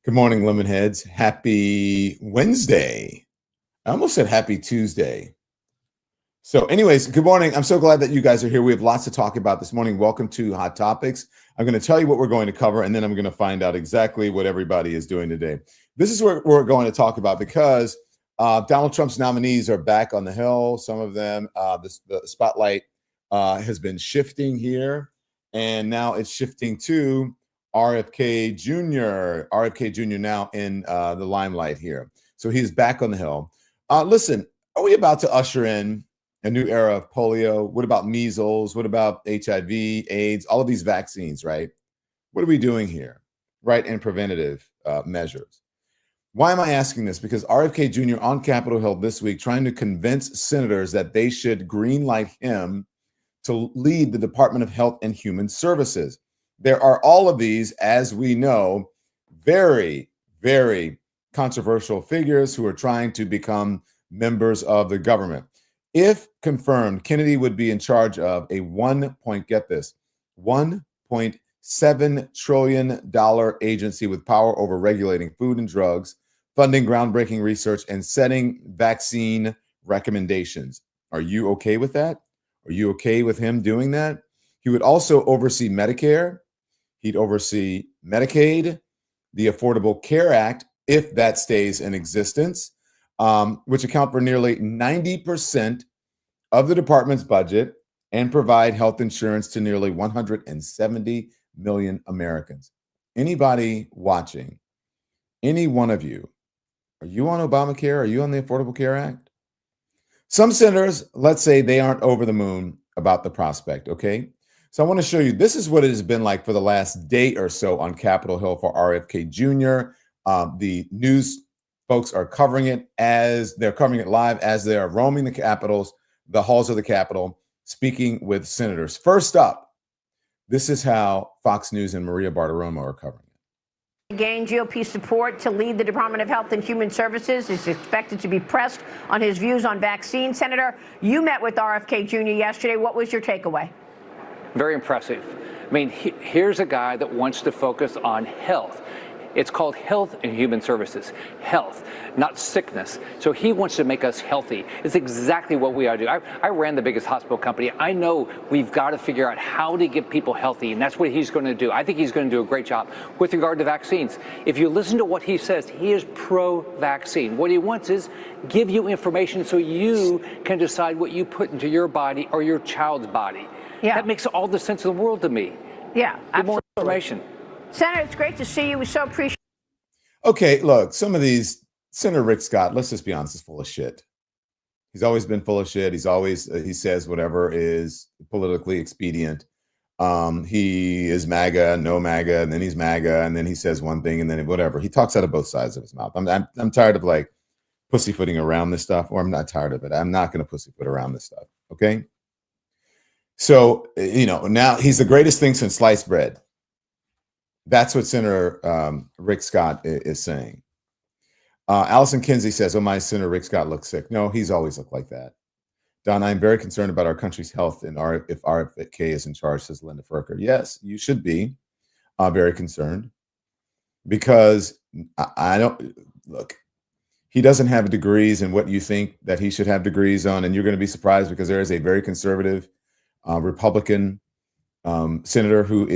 Good morning, Lemonheads. Happy Wednesday. I almost said happy Tuesday. So, anyways, good morning. I'm so glad that you guys are here. We have lots to talk about this morning. Welcome to Hot Topics. I'm going to tell you what we're going to cover, and then I'm going to find out exactly what everybody is doing today. This is what we're going to talk about because Donald Trump's nominees are back on the Hill. Some of them, the spotlight has been shifting here, and now it's shifting to RFK Jr. RFK Jr. now in the limelight here. So he's back on the Hill. Listen, are we about to usher in a new era of polio? What about measles? What about HIV, AIDS, all of these vaccines, right? What are we doing here, right? And preventative measures. Why am I asking this? Because RFK Jr. on Capitol Hill this week trying to convince senators that they should greenlight him to lead the Department of Health and Human Services. There are all of these, as we know, very, very controversial figures who are trying to become members of the government. If confirmed, Kennedy would be in charge of a $1.7 trillion agency with power over regulating food and drugs, funding groundbreaking research, and setting vaccine recommendations. Are you okay with that? Are you okay with him doing that? He would also oversee Medicare. He'd oversee Medicaid, the Affordable Care Act, if that stays in existence, which account for nearly 90% of the department's budget and provide health insurance to nearly 170 million Americans. Anybody watching, any one of you, are you on Obamacare? Are you on the Affordable Care Act? Some senators, let's say they aren't over the moon about the prospect, okay? So I want to show you, this is what it has been like for the last day or so on Capitol Hill for RFK Jr. The news folks are covering it as they're covering it live as they are roaming the halls of the Capitol, speaking with senators. First up, this is how Fox News and Maria Bartiromo are covering it. Gain GOP support to lead the Department of Health and Human Services is expected to be pressed on his views on vaccines. Senator, you met with RFK Jr. yesterday. What was your takeaway? Very impressive. I mean, here's a guy that wants to focus on health. It's called Health and Human Services. Health, not sickness. So he wants to make us healthy. It's exactly what we ought to do. I ran the biggest hospital company. I know we've got to figure out how to get people healthy, and that's what he's going to do. I think he's going to do a great job with regard to vaccines. If you listen to what he says, he is pro-vaccine. What he wants is give you information so you can decide what you put into your body or your child's body. Yeah. That makes all the sense in the world to me. Yeah, absolutely. More information. Senator, it's great to see you. We so appreciate. Okay, look, some of these, Senator Rick Scott, let's just be honest, is full of shit. He's always been full of shit. He's always, he says whatever is politically expedient. He is MAGA, no MAGA, and then he's MAGA, and then he says one thing, and then whatever. He talks out of both sides of his mouth. I'm tired of like pussyfooting around this stuff, or I'm not tired of it. I'm not going to pussyfoot around this stuff, okay? So, now he's the greatest thing since sliced bread. That's what Senator Rick Scott is saying. Allison Kinsey says, oh, my Senator Rick Scott looks sick. No, he's always looked like that. Don, I'm very concerned about our country's health and if RFK is in charge, says Linda Furker. Yes, you should be very concerned because I don't, look, he doesn't have degrees in what you think that he should have degrees on. And you're going to be surprised because there is a very conservative Republican senator who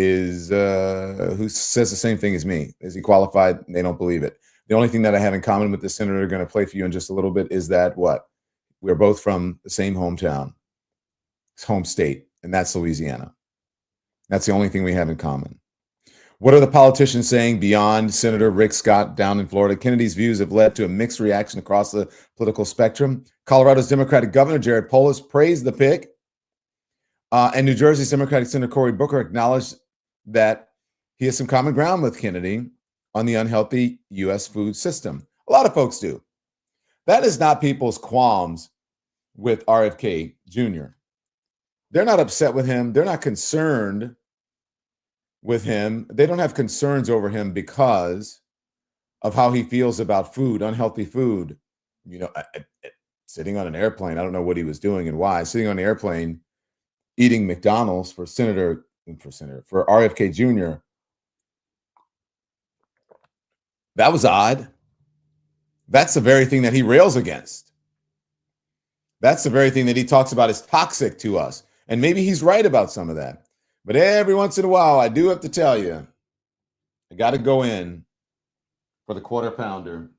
says the same thing as me. Is he qualified? They don't believe it. The only thing that I have in common with this senator going to play for you in just a little bit is that we're both from the same hometown, home state, and that's Louisiana. That's the only thing we have in common. What are the politicians saying beyond Senator Rick Scott down in Florida? Kennedy's views have led to a mixed reaction across the political spectrum. Colorado's Democratic Governor Jared Polis praised the pick. And New Jersey's Democratic Senator Cory Booker acknowledged that he has some common ground with Kennedy on the unhealthy U.S. food system. A lot of folks do. That is not people's qualms with RFK Jr. They're not upset with him. They're not concerned with him. They don't have concerns over him because of how he feels about food, unhealthy food. Sitting on an airplane, I don't know what he was doing and why. Sitting on the airplane, eating McDonald's for RFK Jr. That was odd. That's the very thing that he rails against. That's the very thing that he talks about is toxic to us. And maybe he's right about some of that. But every once in a while, I do have to tell you, I got to go in for the quarter pounder.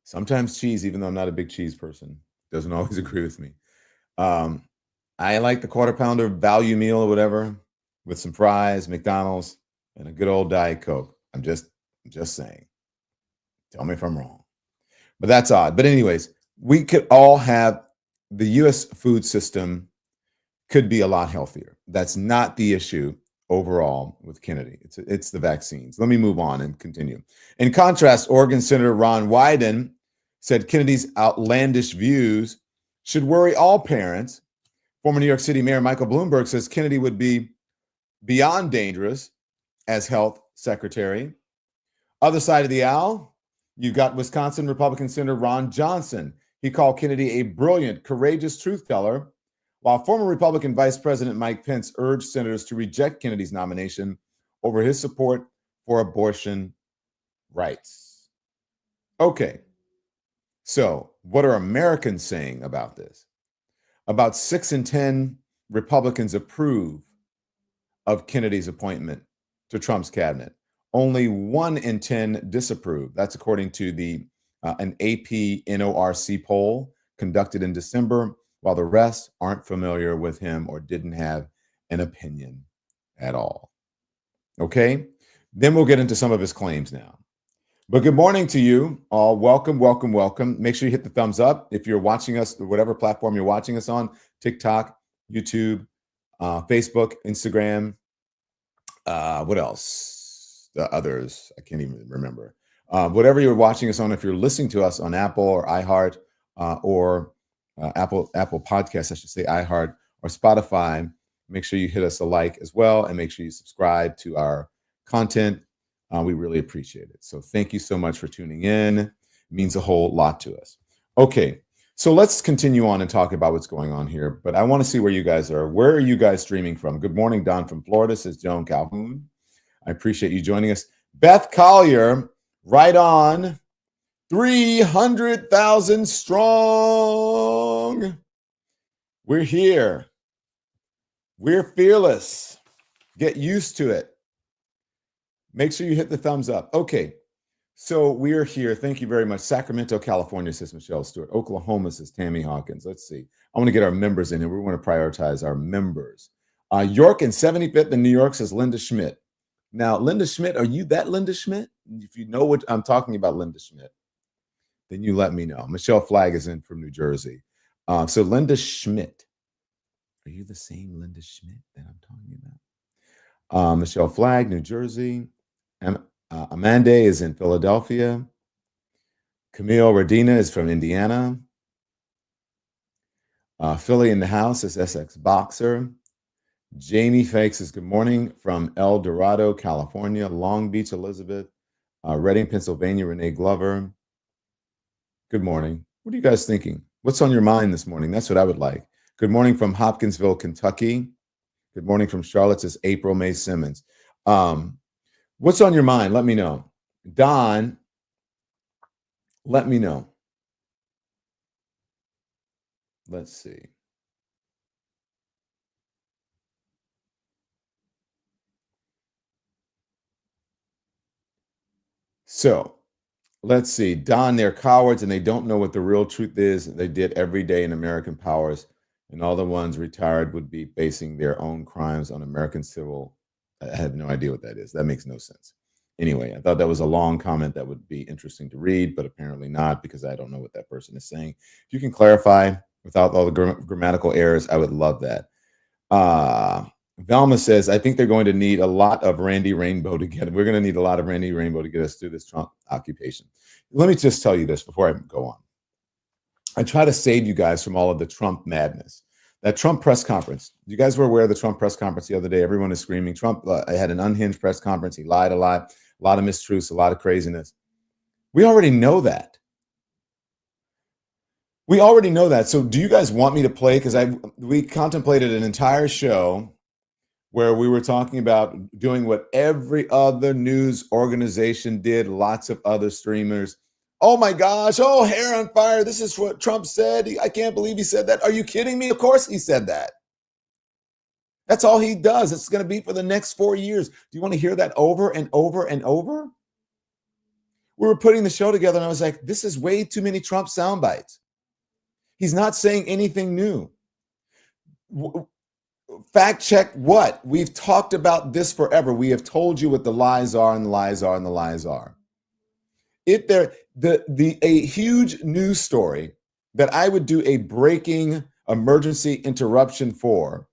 Sometimes cheese, even though I'm not a big cheese person, doesn't always agree with me. I like the quarter pounder value meal or whatever with some fries, McDonald's, and a good old Diet Coke. I'm just saying. Tell me if I'm wrong. But that's odd. But anyways, we could all have the U.S. food system could be a lot healthier. That's not the issue overall with Kennedy. It's the vaccines. Let me move on and continue. In contrast, Oregon Senator Ron Wyden said Kennedy's outlandish views should worry all parents. Former New York City Mayor Michael Bloomberg says Kennedy would be beyond dangerous as health secretary. Other side of the aisle, you've got Wisconsin Republican Senator Ron Johnson. He called Kennedy a brilliant, courageous truth teller, while former Republican Vice President Mike Pence urged senators to reject Kennedy's nomination over his support for abortion rights. Okay, so what are Americans saying about this? About 6 in 10 Republicans approve of Kennedy's appointment to Trump's cabinet. Only 1 in 10 disapprove. That's according to an AP NORC poll conducted in December, while the rest aren't familiar with him or didn't have an opinion at all. Okay? Then we'll get into some of his claims now. But good morning to you all. Welcome, welcome, welcome. Make sure you hit the thumbs up if you're watching us, whatever platform you're watching us on, TikTok, YouTube, Facebook, Instagram. What else? The others, I can't even remember. Whatever you're watching us on, if you're listening to us on Apple or iHeart or Apple Podcasts, I should say iHeart or Spotify, make sure you hit us a like as well, and make sure you subscribe to our content. We really appreciate it. So thank you so much for tuning in. It means a whole lot to us. Okay, so let's continue on and talk about what's going on here. But I want to see where you guys are. Where are you guys streaming from? Good morning, Don from Florida, says Joan Calhoun. I appreciate you joining us. Beth Collier, right on. 300,000 strong. We're here. We're fearless. Get used to it. Make sure you hit the thumbs up. Okay, so we're here. Thank you very much. Sacramento, California, says Michelle Stewart. Oklahoma, says Tammy Hawkins. Let's see. I want to get our members in here. We want to prioritize our members. York and 75th in New York, says Linda Schmidt. Now, Linda Schmidt, are you that Linda Schmidt? If you know what I'm talking about, Linda Schmidt, then you let me know. Michelle Flagg is in from New Jersey. So Linda Schmidt, are you the same Linda Schmidt that I'm talking about? Michelle Flagg, New Jersey. Amanda is in Philadelphia. Camille Radina is from Indiana. Philly in the house is SX Boxer. Jamie Fakes says good morning from El Dorado, California. Long Beach, Elizabeth. Reading, Pennsylvania, Renee Glover. Good morning. What are you guys thinking? What's on your mind this morning? That's what I would like. Good morning from Hopkinsville, Kentucky. Good morning from Charlotte, says April May Simmons. What's on your mind? Let me know. Don, let me know. Let's see. So let's see. Don, they're cowards and they don't know what the real truth is. They did every day in American powers, and all the ones retired would be facing their own crimes on American civil. I have no idea what that is. That makes no sense. Anyway, I thought that was a long comment that would be interesting to read, but apparently not, because I don't know what that person is saying. If you can clarify without all the grammatical errors, I would love that. Velma says, I think they're going to need a lot of Randy Rainbow to get. We're going to need a lot of Randy Rainbow to get us through this Trump occupation. Let me just tell you this before I go on. I try to save you guys from all of the Trump madness. That Trump press conference. You guys were aware of the Trump press conference the other day. Everyone is screaming. Trump had an unhinged press conference. He lied a lot of mistruths, a lot of craziness. We already know that. We already know that. So do you guys want me to play? Because we contemplated an entire show where we were talking about doing what every other news organization did, lots of other streamers. Oh my gosh, oh, hair on fire. This is what Trump said. I can't believe he said that. Are you kidding me? Of course he said that. That's all he does. It's going to be for the next 4 years. Do you want to hear that over and over and over? We were putting the show together and I was like, this is way too many Trump sound bites. He's not saying anything new. Fact check what? We've talked about this forever. We have told you what the lies are and the lies are and the lies are. If there a huge news story that I would do a breaking emergency interruption for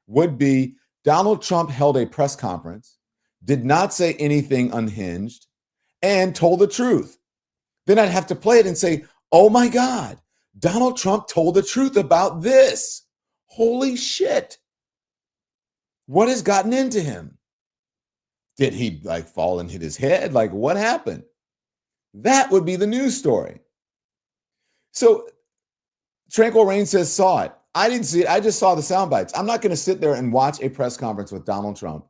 would be Donald Trump held a press conference, did not say anything unhinged, and told the truth. Then I'd have to play it and say, oh my God, Donald Trump told the truth about this. Holy shit. What has gotten into him? Did he like fall and hit his head? Like what happened? That would be the news story. So Tranquil Rain says, saw it. I didn't see it. I just saw the sound bites. I'm not going to sit there and watch a press conference with Donald Trump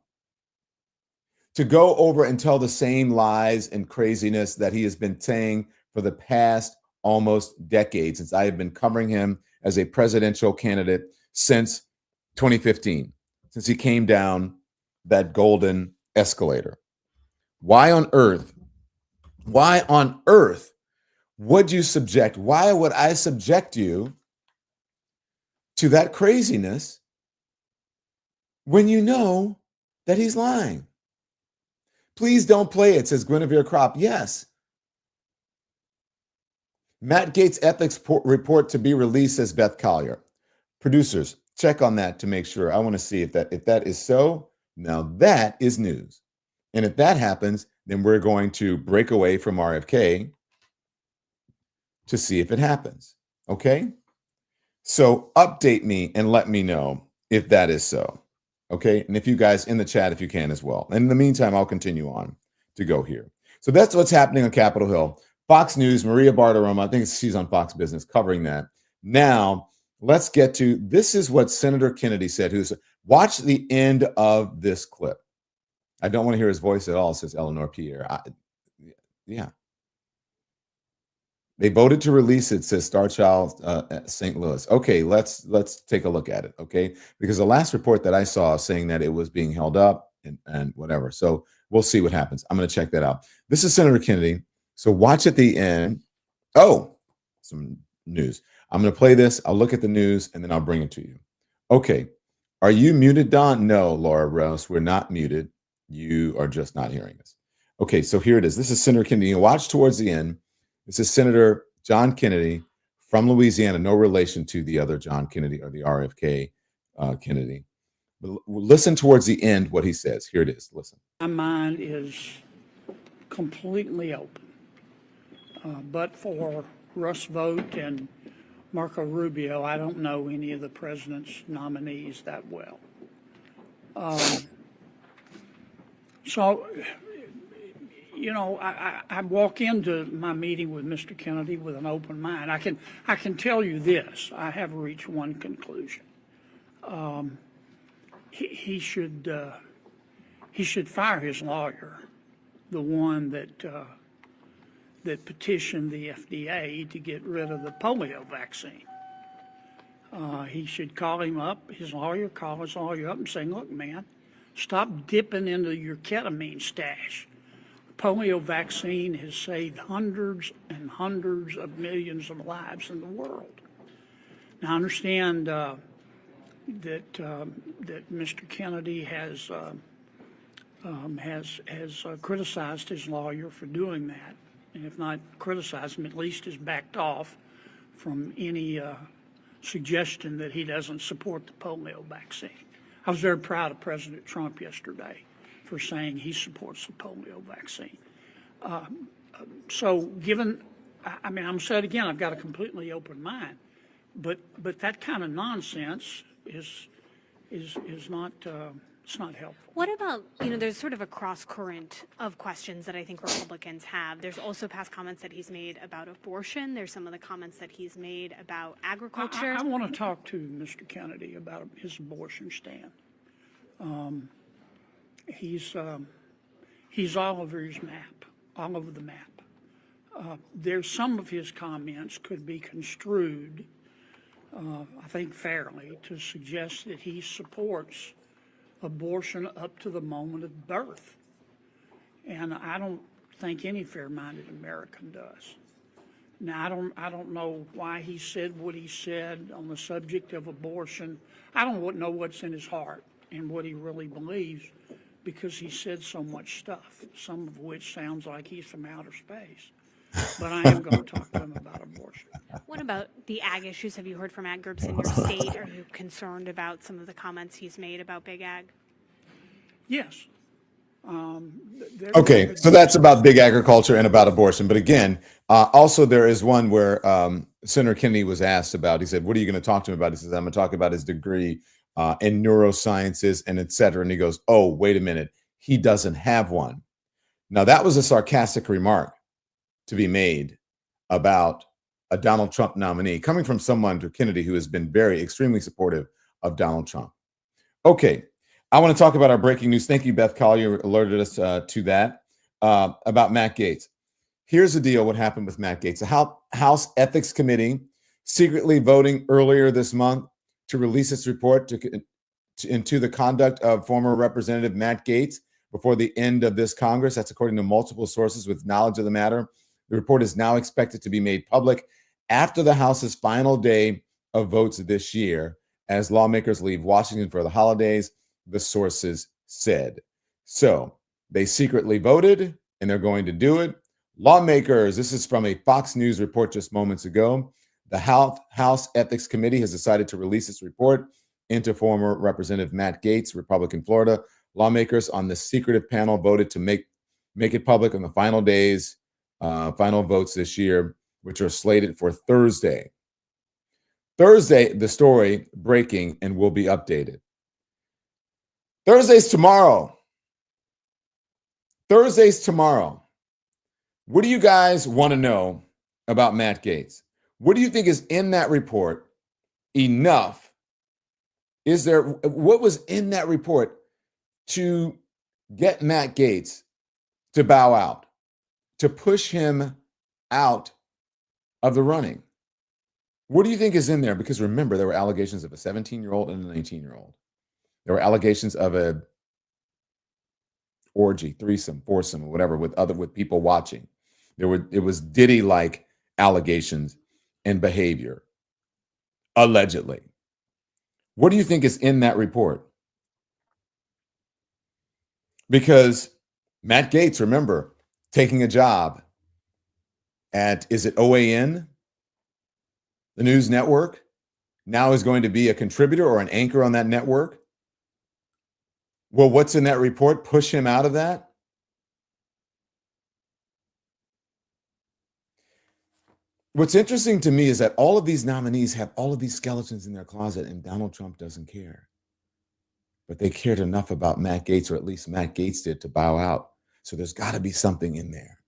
to go over and tell the same lies and craziness that he has been saying for the past almost decade, since I have been covering him as a presidential candidate since 2015, since he came down that golden escalator. Why on earth would you subject? Why would I subject you to that craziness when you know that he's lying? Please don't play it, says Guinevere Kropp. Yes. Matt Gaetz ethics report to be released, says Beth Collier. Producers, check on that to make sure. I want to see if that is so. Now that is news. And if that happens, then we're going to break away from RFK to see if it happens. Okay? So update me and let me know if that is so. Okay? And if you guys in the chat, if you can as well. And in the meantime, I'll continue on to go here. So that's what's happening on Capitol Hill. Fox News, Maria Bartiromo, I think she's on Fox Business covering that. Now, let's get to, this is what Senator Kennedy said. Watch the end of this clip. I don't want to hear his voice at all, says Eleanor Pierre. Yeah. They voted to release it, says Star Child St. Louis. Okay, let's take a look at it, okay? Because the last report that I saw saying that it was being held up and whatever. So we'll see what happens. I'm going to check that out. This is Senator Kennedy. So watch at the end. Oh, some news. I'm going to play this. I'll look at the news, and then I'll bring it to you. Okay. Are you muted, Don? No, Laura Rose. We're not muted. You are just not hearing us. Okay, so here it is. This is Senator Kennedy. You watch towards the end. This is Senator John Kennedy from Louisiana, no relation to the other John Kennedy or the RFK Kennedy. But listen towards the end what he says. Here it is. Listen. My mind is completely open. But for Russ Vought and Marco Rubio, I don't know any of the president's nominees that well. So, you know, I walk into my meeting with Mr. Kennedy with an open mind. I can tell you this. I have reached one conclusion. He should fire his lawyer, the one that petitioned the FDA to get rid of the polio vaccine. He should call him up, call his lawyer up and say, look, man, stop dipping into your ketamine stash. The polio vaccine has saved hundreds and hundreds of millions of lives in the world. Now, I understand that Mr. Kennedy has criticized his lawyer for doing that. And if not criticized him, at least has backed off from any suggestion that he doesn't support the polio vaccine. I was very proud of President Trump yesterday for saying he supports the polio vaccine. So given, I mean, I'm saying again, I've got a completely open mind, but that kind of nonsense is not, it's not helpful. What about, you know, there's sort of a cross current of questions that I think Republicans have. There's also past comments that he's made about abortion. There's some of the comments that he's made about agriculture. I want to talk to Mr. Kennedy about his abortion stand. He's all over his map, all over the map. There's some of his comments could be construed, I think fairly, to suggest that he supports abortion up to the moment of birth. And I don't think any fair-minded American does. Now, I don't know why he said what he said on the subject of abortion. I don't know what's in his heart and what he really believes, because he said so much stuff, some of which sounds like he's from outer space. But I am going to talk to him about abortion. What about the ag issues? Have you heard from ag groups in your state? Are you concerned about some of the comments he's made about big ag? Yes. Okay, so that's about big agriculture and about abortion. But again, also there is one where Senator Kennedy was asked about, he said, what are you going to talk to him about? He says, I'm going to talk about his degree in neurosciences and et cetera. And he goes, oh, wait a minute. He doesn't have one. Now, that was a sarcastic remark to be made about a Donald Trump nominee coming from someone, to Kennedy, who has been extremely supportive of Donald Trump. Okay. I want to talk about our breaking news. Thank you, Beth Collier, alerted us to that, about Matt Gaetz. Here's the deal, what happened with Matt Gaetz. The House Ethics Committee secretly voting earlier this month to release its report into the conduct of former Representative Matt Gaetz before the end of this Congress. That's according to multiple sources with knowledge of the matter. The report is now expected to be made public after the House's final day of votes this year, as lawmakers leave Washington for the holidays, the sources said. So they secretly voted and they're going to do it. Lawmakers, this is from a Fox News report just moments ago. The House Ethics Committee has decided to release its report into former Representative Matt Gaetz, Republican Florida. Lawmakers on the secretive panel voted to make it public on the final days, final votes this year, which are slated for Thursday. Thursday, the story breaking and will be updated. Thursday's tomorrow. Thursday's tomorrow. What do you guys want to know about Matt Gaetz? What do you think is in that report enough? What was in that report to get Matt Gaetz to bow out, to push him out of the running? What do you think is in there? Because remember, there were allegations of a 17-year-old and a 19-year-old. There were allegations of a orgy, threesome, foursome, or whatever, with people watching. It was Diddy-like allegations and behavior, allegedly. What do you think is in that report? Because Matt Gaetz, remember, taking a job at, is it OAN, the news network, now is going to be a contributor or an anchor on that network. Well, what's in that report? Push him out of that? What's interesting to me is that all of these nominees have all of these skeletons in their closet, and Donald Trump doesn't care. But they cared enough about Matt Gaetz, or at least Matt Gaetz did, to bow out. So there's got to be something in there.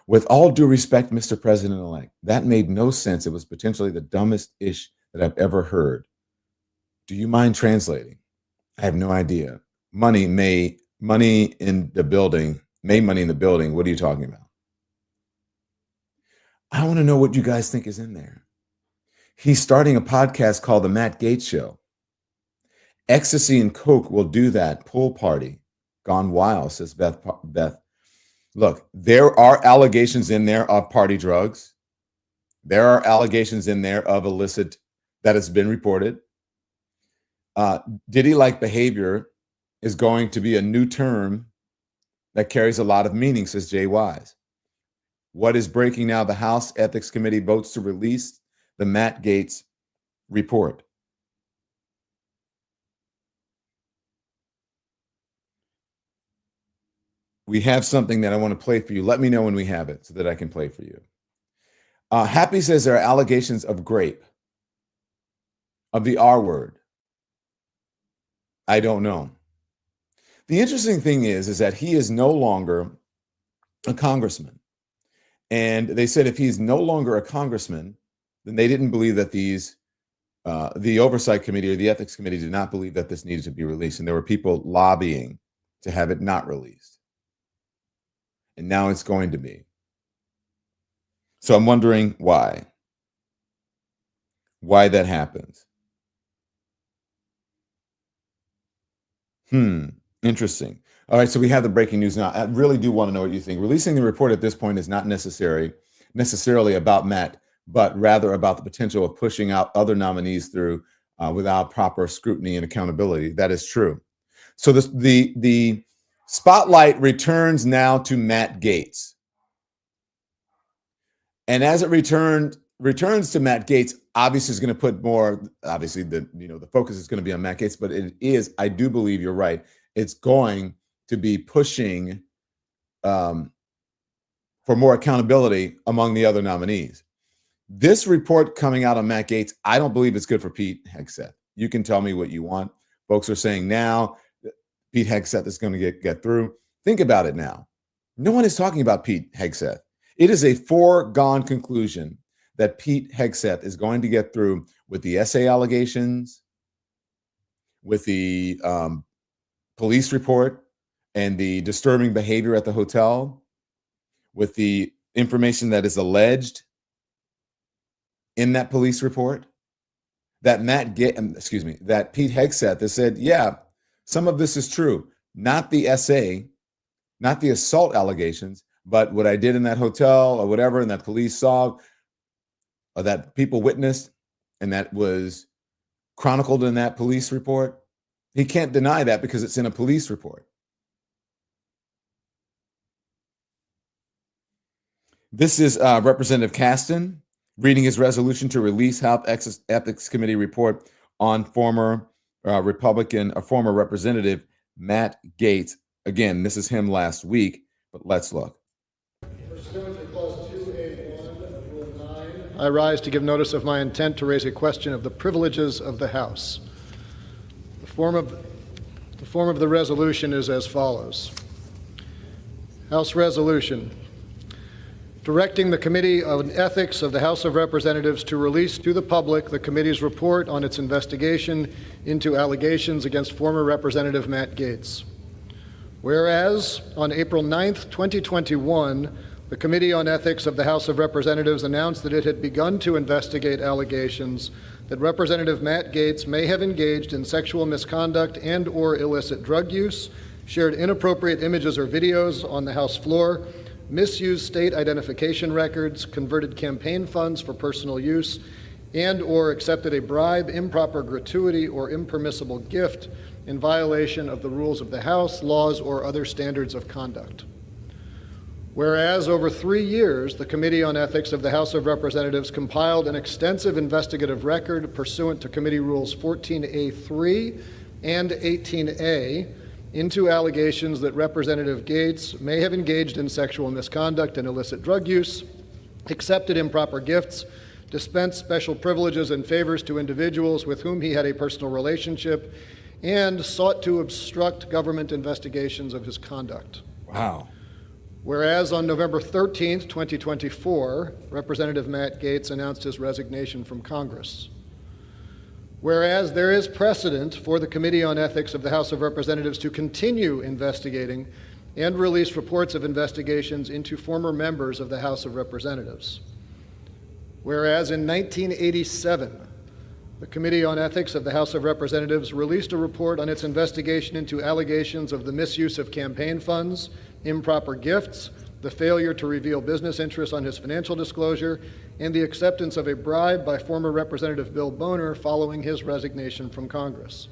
With all due respect, Mr. President-elect, that made no sense. It was potentially the dumbest ish that I've ever heard. Do you mind translating? I have no idea. Money in the building. What are you talking about? I want to know what you guys think is in there. He's starting a podcast called The Matt Gaetz Show. Ecstasy and Coke will do that. Pool party. Gone wild, says Beth. Look, there are allegations in there of party drugs. There are allegations in there of illicit that has been reported. Diddy-like behavior is going to be a new term that carries a lot of meaning, says Jay Wise. What is breaking now? The House Ethics Committee votes to release the Matt Gaetz report. We have something that I want to play for you. Let me know when we have it so that I can play for you. Happy says there are allegations of grape, of the R word. I don't know. The interesting thing is that he is no longer a congressman. And they said if he's no longer a congressman, then they didn't believe that these the oversight committee or the ethics committee did not believe that this needed to be released, and there were people lobbying to have it not released. And now it's going to be. So I'm wondering why that happens. Interesting. All right, so we have the breaking news now. I really do want to know what you think. Releasing the report at this point is not necessarily about Matt, but rather about the potential of pushing out other nominees through without proper scrutiny and accountability. That is true. So the spotlight returns now to Matt Gaetz. And as it returns to Matt Gaetz, obviously is going to put more, obviously the focus is going to be on Matt Gaetz, but it is, I do believe you're right, it's going to be pushing for more accountability among the other nominees. This report coming out on Matt Gaetz, I don't believe it's good for Pete Hegseth. You can tell me what you want. Folks are saying now that Pete Hegseth is going to get through. Think about it now. No one is talking about Pete Hegseth. It is a foregone conclusion that Pete Hegseth is going to get through with the essay allegations, with the police report and the disturbing behavior at the hotel, with the information that is alleged in that police report, that that Pete Hegseth has said, yeah, some of this is true. Not the essay, not the assault allegations, but what I did in that hotel or whatever, and that police saw, or that people witnessed, and that was chronicled in that police report. He can't deny that because it's in a police report. This is Representative Caston reading his resolution to release House Ethics Committee report on former former Representative Matt Gaetz. Again, this is him last week, but let's look. Pursuant to Clause 2A1 of Rule 9, I rise to give notice of my intent to raise a question of the privileges of the House. The form of the resolution is as follows. House Resolution. Directing the Committee on Ethics of the House of Representatives to release to the public the committee's report on its investigation into allegations against former Representative Matt Gaetz. Whereas, on April 9th, 2021, the Committee on Ethics of the House of Representatives announced that it had begun to investigate allegations that Representative Matt Gaetz may have engaged in sexual misconduct and/or illicit drug use, shared inappropriate images or videos on the House floor, misused state identification records, converted campaign funds for personal use, and/or accepted a bribe, improper gratuity, or impermissible gift in violation of the rules of the House, laws, or other standards of conduct. Whereas over 3 years, the Committee on Ethics of the House of Representatives compiled an extensive investigative record pursuant to Committee Rules 14A3 and 18A into allegations that Representative Gaetz may have engaged in sexual misconduct and illicit drug use, accepted improper gifts, dispensed special privileges and favors to individuals with whom he had a personal relationship, and sought to obstruct government investigations of his conduct. Wow. Whereas on November 13th, 2024, Representative Matt Gaetz announced his resignation from Congress. Whereas there is precedent for the Committee on Ethics of the House of Representatives to continue investigating and release reports of investigations into former members of the House of Representatives. Whereas in 1987, the Committee on Ethics of the House of Representatives released a report on its investigation into allegations of the misuse of campaign funds, improper gifts, the failure to reveal business interests on his financial disclosure, and the acceptance of a bribe by former Representative Bill Boner following his resignation from Congress.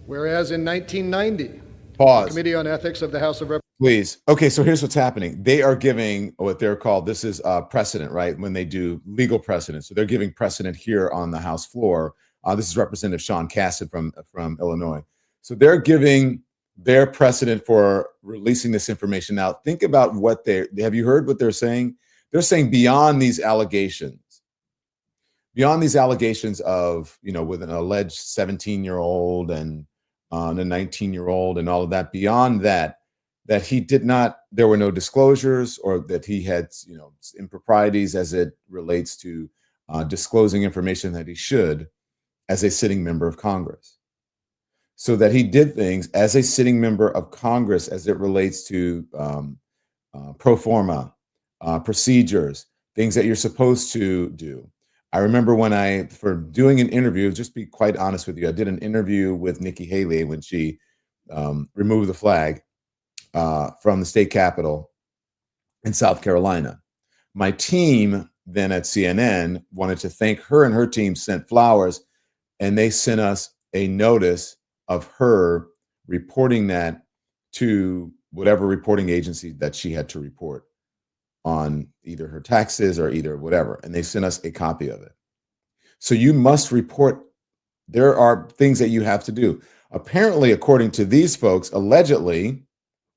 Whereas in 1990, Pause. the Committee on Ethics of the House of Representatives. Please. Okay, so here's what's happening. They are giving what they're called, this is precedent, right? When they do legal precedent. So they're giving precedent here on the House floor. This is Representative Sean Cassidy from Illinois. So they're giving their precedent for releasing this information. Now, think about have you heard what they're saying? They're saying beyond these allegations of, with an alleged 17-year-old and a 19-year-old and all of that, beyond that there were no disclosures, or that he had, improprieties as it relates to disclosing information that he should as a sitting member of Congress. So that he did things as a sitting member of Congress as it relates to pro forma, procedures, things that you're supposed to do. I remember when for doing an interview, just be quite honest with you, I did an interview with Nikki Haley when she removed the flag from the state capitol in South Carolina. My team then at CNN wanted to thank her, and her team sent flowers, and they sent us a notice of her reporting that to whatever reporting agency that she had to report on either her taxes or either whatever. And they sent us a copy of it. So you must report. There are things that you have to do. Apparently, according to these folks, allegedly,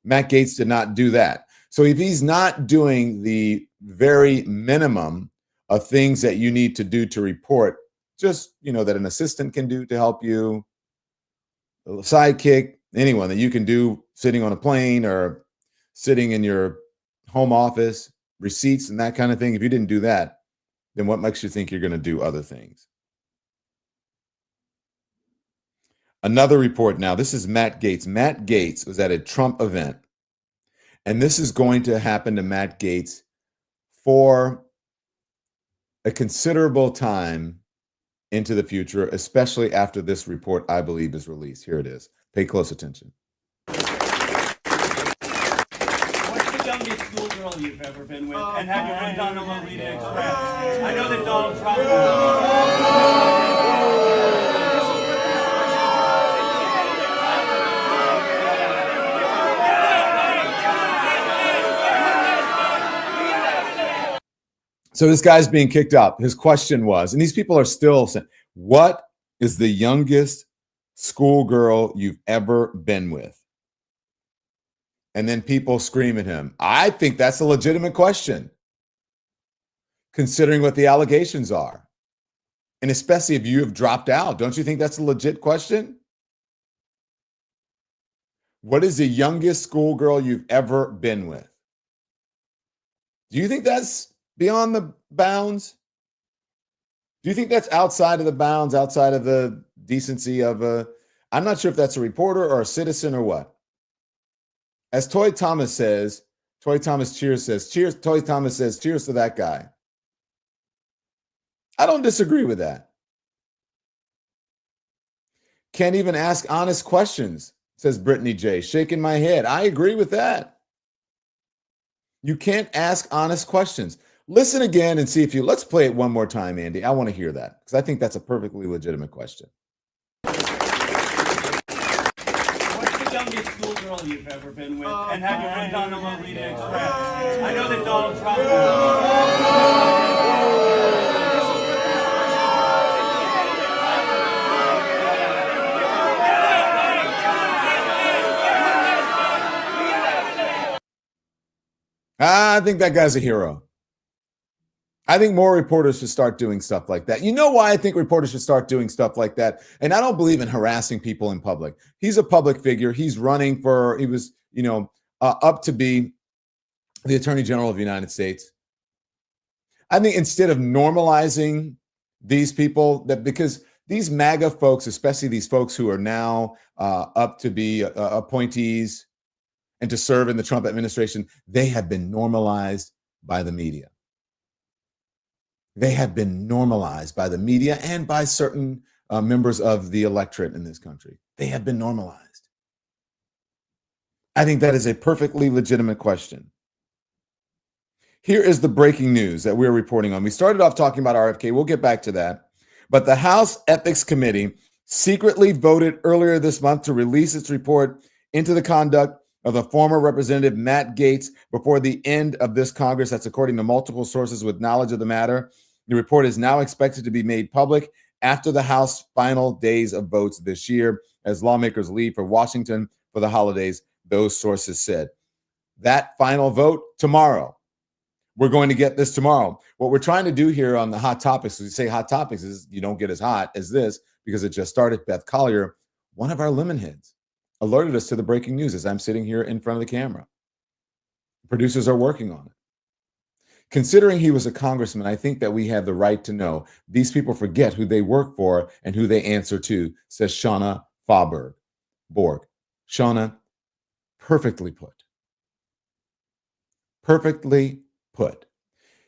Matt Gaetz did not do that. So if he's not doing the very minimum of things that you need to do to report, just, that an assistant can do to help you, a sidekick, anyone that you can do sitting on a plane or sitting in your home office, receipts and that kind of thing. If you didn't do that, then what makes you think you're going to do other things? Another report now. This is Matt Gaetz. Matt Gaetz was at a Trump event, and this is going to happen to Matt Gaetz for a considerable time into the future, especially after this report, I believe, is released. Here it is. Pay close attention. What's the youngest schoolgirl you've ever been with? And have you been down on Lolita Express? I know that Donald Trump... So this guy's being kicked out. His question was, and these people are still saying, what is the youngest schoolgirl you've ever been with? And then people scream at him. I think that's a legitimate question, considering what the allegations are. And especially if you have dropped out. Don't you think that's a legit question? What is the youngest schoolgirl you've ever been with? Do you think that's beyond the bounds? Do you think that's outside of the bounds, outside of the decency of I'm not sure if that's a reporter or a citizen or what. As Toy Thomas says, Toy Thomas cheers says, cheers. Toy Thomas says, cheers to that guy. I don't disagree with that. Can't even ask honest questions, says Brittany J. Shaking my head. I agree with that. You can't ask honest questions. Listen again and see if let's play it one more time, Andy. I want to hear that because I think that's a perfectly legitimate question. What's the youngest schoolgirl you've ever been with? And have you been down on Lolita Express? I know that Donald Trump... I think that guy's a hero. I think more reporters should start doing stuff like that. You know why I think reporters should start doing stuff like that? And I don't believe in harassing people in public. He's a public figure. He's running he was, up to be the Attorney General of the United States. I think instead of normalizing these people, because these MAGA folks, especially these folks who are now up to be appointees and to serve in the Trump administration, they have been normalized by the media. They have been normalized by the media and by certain members of the electorate in this country. They have been normalized. I think that is a perfectly legitimate question. Here is the breaking news that we're reporting on. We started off talking about RFK. We'll get back to that. But the House Ethics Committee secretly voted earlier this month to release its report into the conduct of the former Representative Matt Gaetz before the end of this Congress. That's according to multiple sources with knowledge of the matter. The report is now expected to be made public after the House final days of votes this year, as lawmakers leave for Washington for the holidays, those sources said. That final vote tomorrow. We're going to get this tomorrow. What we're trying to do here on the hot topics, we say hot topics, is you don't get as hot as this because it just started. Beth Collier, one of our Lemonheads, alerted us to the breaking news as I'm sitting here in front of the camera. Producers are working on it. Considering he was a congressman, I think that we have the right to know. These people forget who they work for and who they answer to, says Shauna Borg. Shauna, perfectly put. Perfectly put.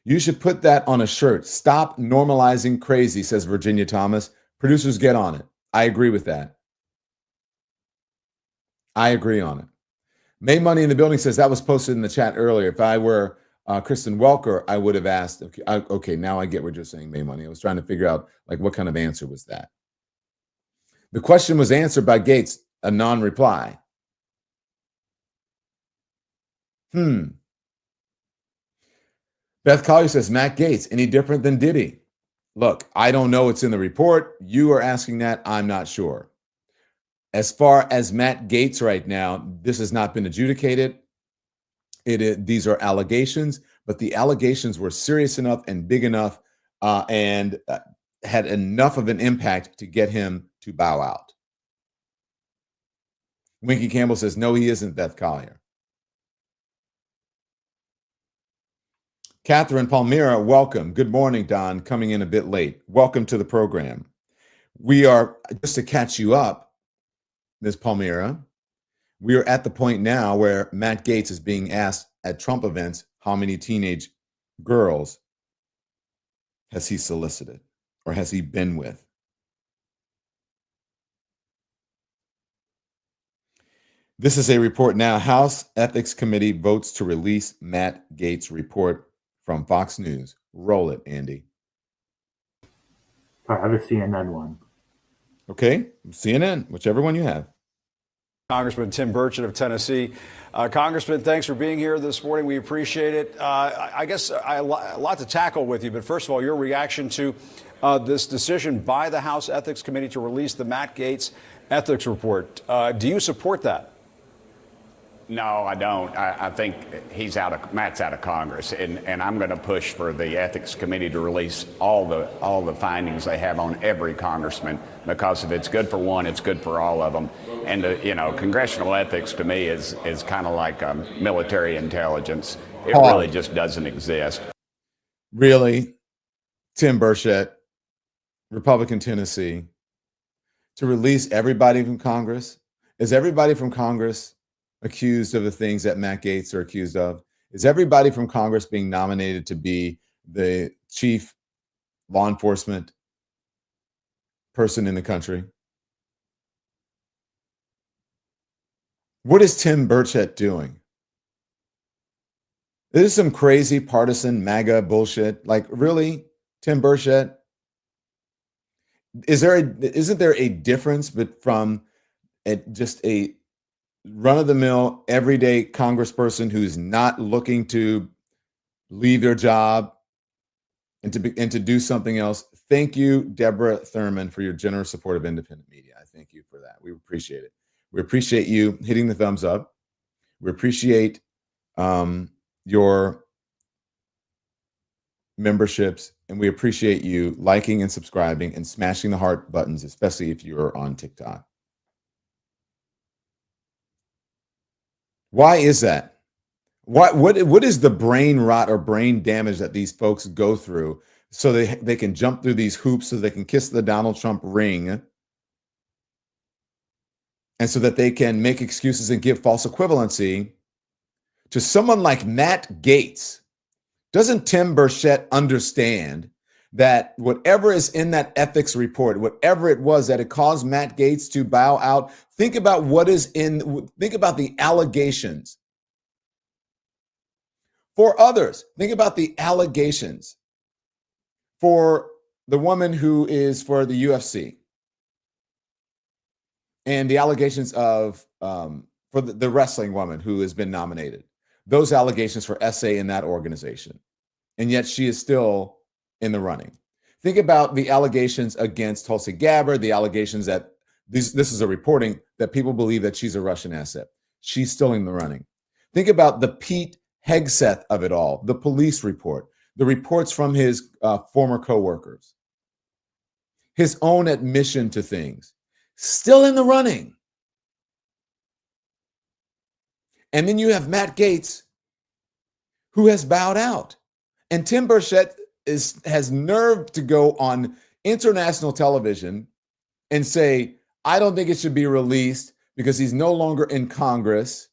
You should put that on a shirt. Stop normalizing crazy, says Virginia Thomas. Producers, get on it. I agree with that. I agree on it. May Money in the Building says that was posted in the chat earlier. If I were Kristen Welker, I would have asked. Okay, now I get what you're saying, May Money. I was trying to figure out like what kind of answer was that. The question was answered by Gates, a non-reply. Beth Collier says, Matt Gaetz, any different than Diddy? Look, I don't know what's in the report. You are asking that. I'm not sure. As far as Matt Gaetz right now, this has not been adjudicated. These are allegations, but the allegations were serious enough and big enough and had enough of an impact to get him to bow out. Winky Campbell says, no, he isn't, Beth Collier. Catherine Palmyra, welcome. Good morning, Don, coming in a bit late. Welcome to the program. We are, just to catch you up, Ms. Palmyra, we are at the point now where Matt Gaetz is being asked at Trump events how many teenage girls has he solicited or has he been with? This is a report now. House Ethics Committee votes to release Matt Gaetz report from Fox News. Roll it, Andy. I have a CNN one. Okay, CNN, whichever one you have. Congressman Tim Burchett of Tennessee. Congressman, thanks for being here this morning. We appreciate it. I guess a lot to tackle with you, but first of all, your reaction to this decision by the House Ethics Committee to release the Matt Gaetz ethics report. Do you support that? No, I don't. I think Matt's out of Congress, and I'm going to push for the Ethics Committee to release all the findings they have on every congressman, because if it's good for one, it's good for all of them. And congressional ethics to me is kind of like military intelligence. It really just doesn't exist. Really, Tim Burchett, Republican Tennessee, to release everybody from Congress? Is everybody from Congress accused of the things that Matt Gaetz are accused of? Is everybody from Congress being nominated to be the chief law enforcement person in the country? What is Tim Burchett doing? This is some crazy partisan MAGA bullshit. Like, really, Tim Burchett? Isn't there a difference from just a run-of-the-mill, everyday congressperson who's not looking to leave their job and to do something else? Thank you, Deborah Thurman, for your generous support of independent media. I thank you for that. We appreciate it. We appreciate you hitting the thumbs up. We appreciate your memberships, and we appreciate you liking and subscribing and smashing the heart buttons, especially if you're on TikTok. Why is that? What is the brain rot or brain damage that these folks go through so they can jump through these hoops, so they can kiss the Donald Trump ring, and so that they can make excuses and give false equivalency to someone like Matt Gaetz? Doesn't Tim Burchett understand that whatever is in that ethics report, whatever it was that it caused Matt Gaetz to bow out, think about think about the allegations. For others, think about the allegations. For the woman who is for the UFC, and the allegations of for the wrestling woman who has been nominated, those allegations for SA in that organization, and yet she is still in the running. Think about the allegations against Tulsi Gabbard, the allegations that this is a reporting that people believe that she's a Russian asset. She's still in the running. Think about the Pete Hegseth of it all, the police report, the reports from his former coworkers, his own admission to things, still in the running. And then you have Matt Gaetz, who has bowed out. And Tim Burchett has nerve to go on international television and say, I don't think it should be released because he's no longer in Congress.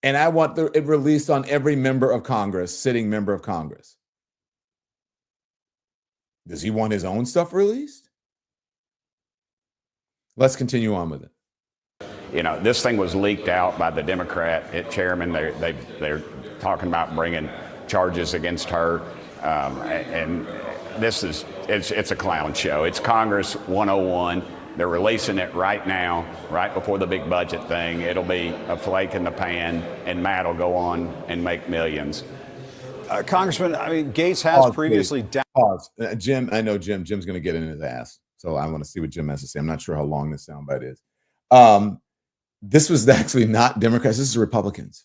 And I want it released on every member of Congress, sitting member of Congress. Does he want his own stuff released? Let's continue on with it. You know, this thing was leaked out by the Democrat chairman. They're talking about bringing charges against her, and this is it's a clown show. It's Congress 101. They're releasing it right now, right before the big budget thing. It'll be a flake in the pan, and Matt will go on and make millions. Congressman, I mean, Gates has previously... Pause. Jim, I know Jim's going to get in his ass, so I want to see what Jim has to say. I'm not sure how long this soundbite is. This was actually not Democrats. This is Republicans.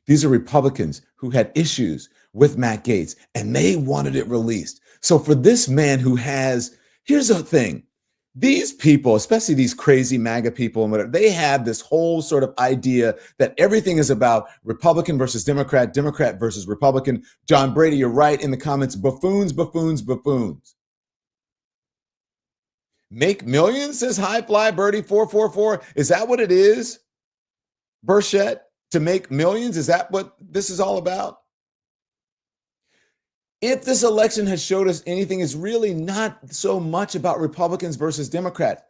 These are Republicans who had issues with Matt Gaetz, and they wanted it released. So for this man who has... Here's the thing. These people, especially these crazy MAGA people and whatever, they have this whole sort of idea that everything is about Republican versus Democrat, Democrat versus Republican. John Brady, you're right in the comments. Buffoons, buffoons, buffoons. Make millions, says High Fly Birdie 444. Is that what it is, Burchett? To make millions? Is that what this is all about? If this election has showed us anything, it's really not so much about Republicans versus Democrats.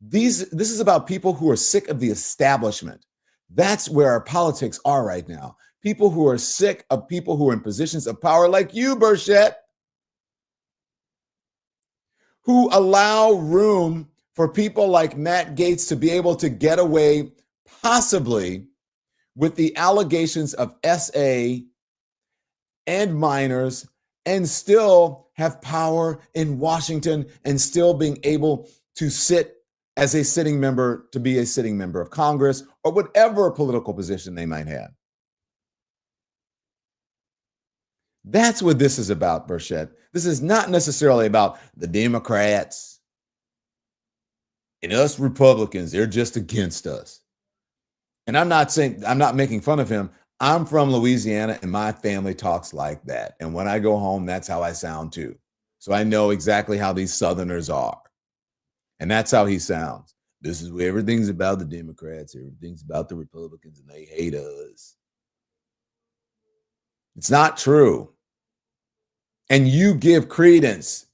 This is about people who are sick of the establishment. That's where our politics are right now. People who are sick of people who are in positions of power like you, Burchett, who allow room for people like Matt Gaetz to be able to get away possibly with the allegations of SA and minors, and still have power in Washington and still being able to sit as a sitting member, to be a sitting member of Congress or whatever political position they might have. That's what this is about, Burchett. This is not necessarily about the Democrats and us Republicans. They're just against us. And I'm not making fun of him. I'm from Louisiana and my family talks like that. And when I go home, that's how I sound too. So I know exactly how these Southerners are. And that's how he sounds. This is where everything's about the Democrats, everything's about the Republicans, and they hate us. It's not true. And you give credence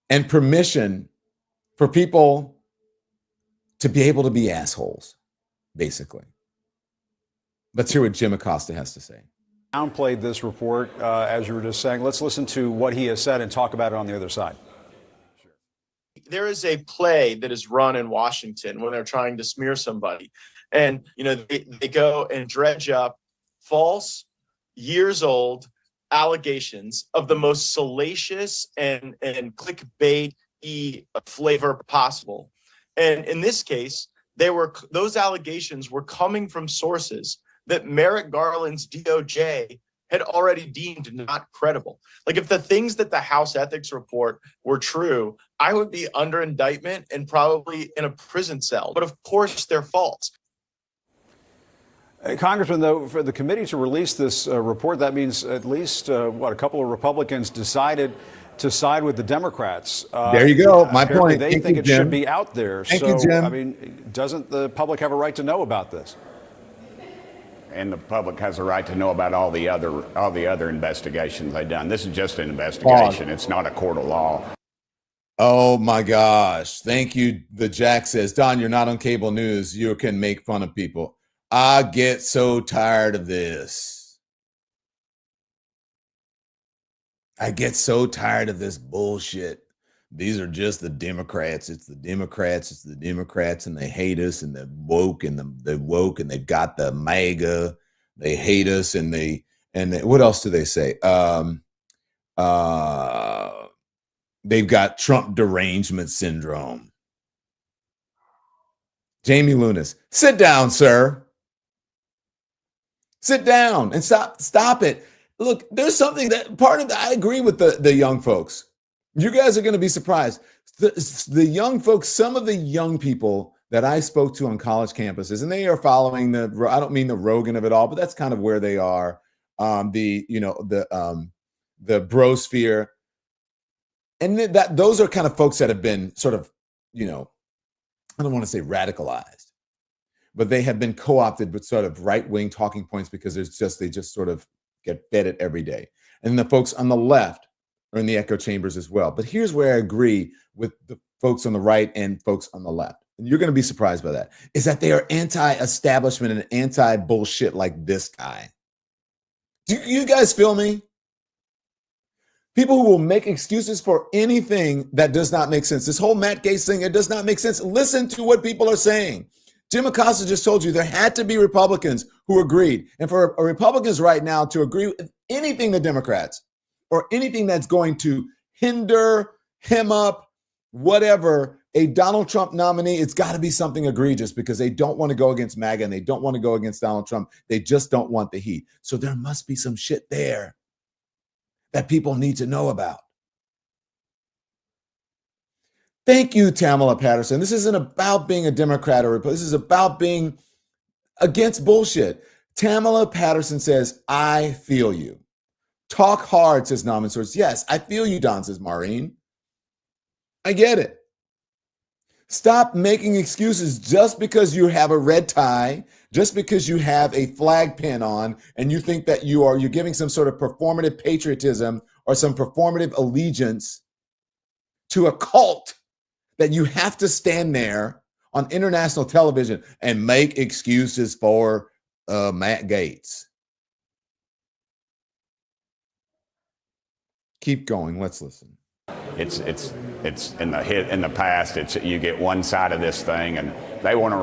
and permission for people to be able to be assholes, basically. Let's hear what Jim Acosta has to say. Downplayed this report, as you were just saying. Let's listen to what he has said and talk about it on the other side. There is a play that is run in Washington when they're trying to smear somebody. And, you know, they go and dredge up false, years-old allegations of the most salacious and clickbait-y flavor possible. And in this case, those allegations were coming from sources that Merrick Garland's DOJ had already deemed not credible. Like, if the things that the House Ethics Report were true, I would be under indictment and probably in a prison cell. But of course, they're false. Congressman, though, for the committee to release this report, that means at least, a couple of Republicans decided to side with the Democrats. There you go. My point. They think it should be out there. Thank you, Jim. I mean, doesn't the public have a right to know about this? And the public has a right to know about all the other investigations they've done. This is just an investigation. It's not a court of law. Oh my gosh. Thank you. The Jack says, Don, you're not on cable news. You can make fun of people. I get so tired of this. I get so tired of this bullshit. These are just the Democrats. It's the Democrats. It's the Democrats, and they hate us, and they're woke, and they've got the MAGA. They hate us, and they what else do they say? They've got Trump derangement syndrome. Jamie Lunas, sit down, sir. Sit down and stop it. Look, there's something that I agree with the young folks. You guys are going to be surprised. The young folks, some of the young people that I spoke to on college campuses, and they are following I don't mean the Rogan of it all, but that's kind of where they are. The brosphere. And those are kind of folks that have been sort of, I don't want to say radicalized, but they have been co-opted with sort of right-wing talking points because they just sort of get fed it every day. And the folks on the left are in the echo chambers as well. But here's where I agree with the folks on the right and folks on the left. And you're going to be surprised by that, is that they are anti-establishment and anti-bullshit like this guy. Do you guys feel me? People who will make excuses for anything that does not make sense. This whole Matt Gaetz thing, it does not make sense. Listen to what people are saying. Jim Acosta just told you there had to be Republicans who agreed. And for Republicans right now to agree with anything the Democrats or anything that's going to hinder, hem up, whatever, a Donald Trump nominee, it's got to be something egregious because they don't want to go against MAGA and they don't want to go against Donald Trump. They just don't want the heat. So there must be some shit there that people need to know about. Thank you, Tamala Patterson. This isn't about being a Democrat or Republican. This is about being against bullshit. Tamala Patterson says, I feel you. Talk hard, says Norman Source. Yes, I feel you, Don, says Maureen. I get it. Stop making excuses just because you have a red tie, just because you have a flag pin on, and you think that you're giving some sort of performative patriotism or some performative allegiance to a cult, that you have to stand there on international television and make excuses for Matt Gaetz. Keep going. Let's listen. It's in the past. You get one side of this thing, and they want to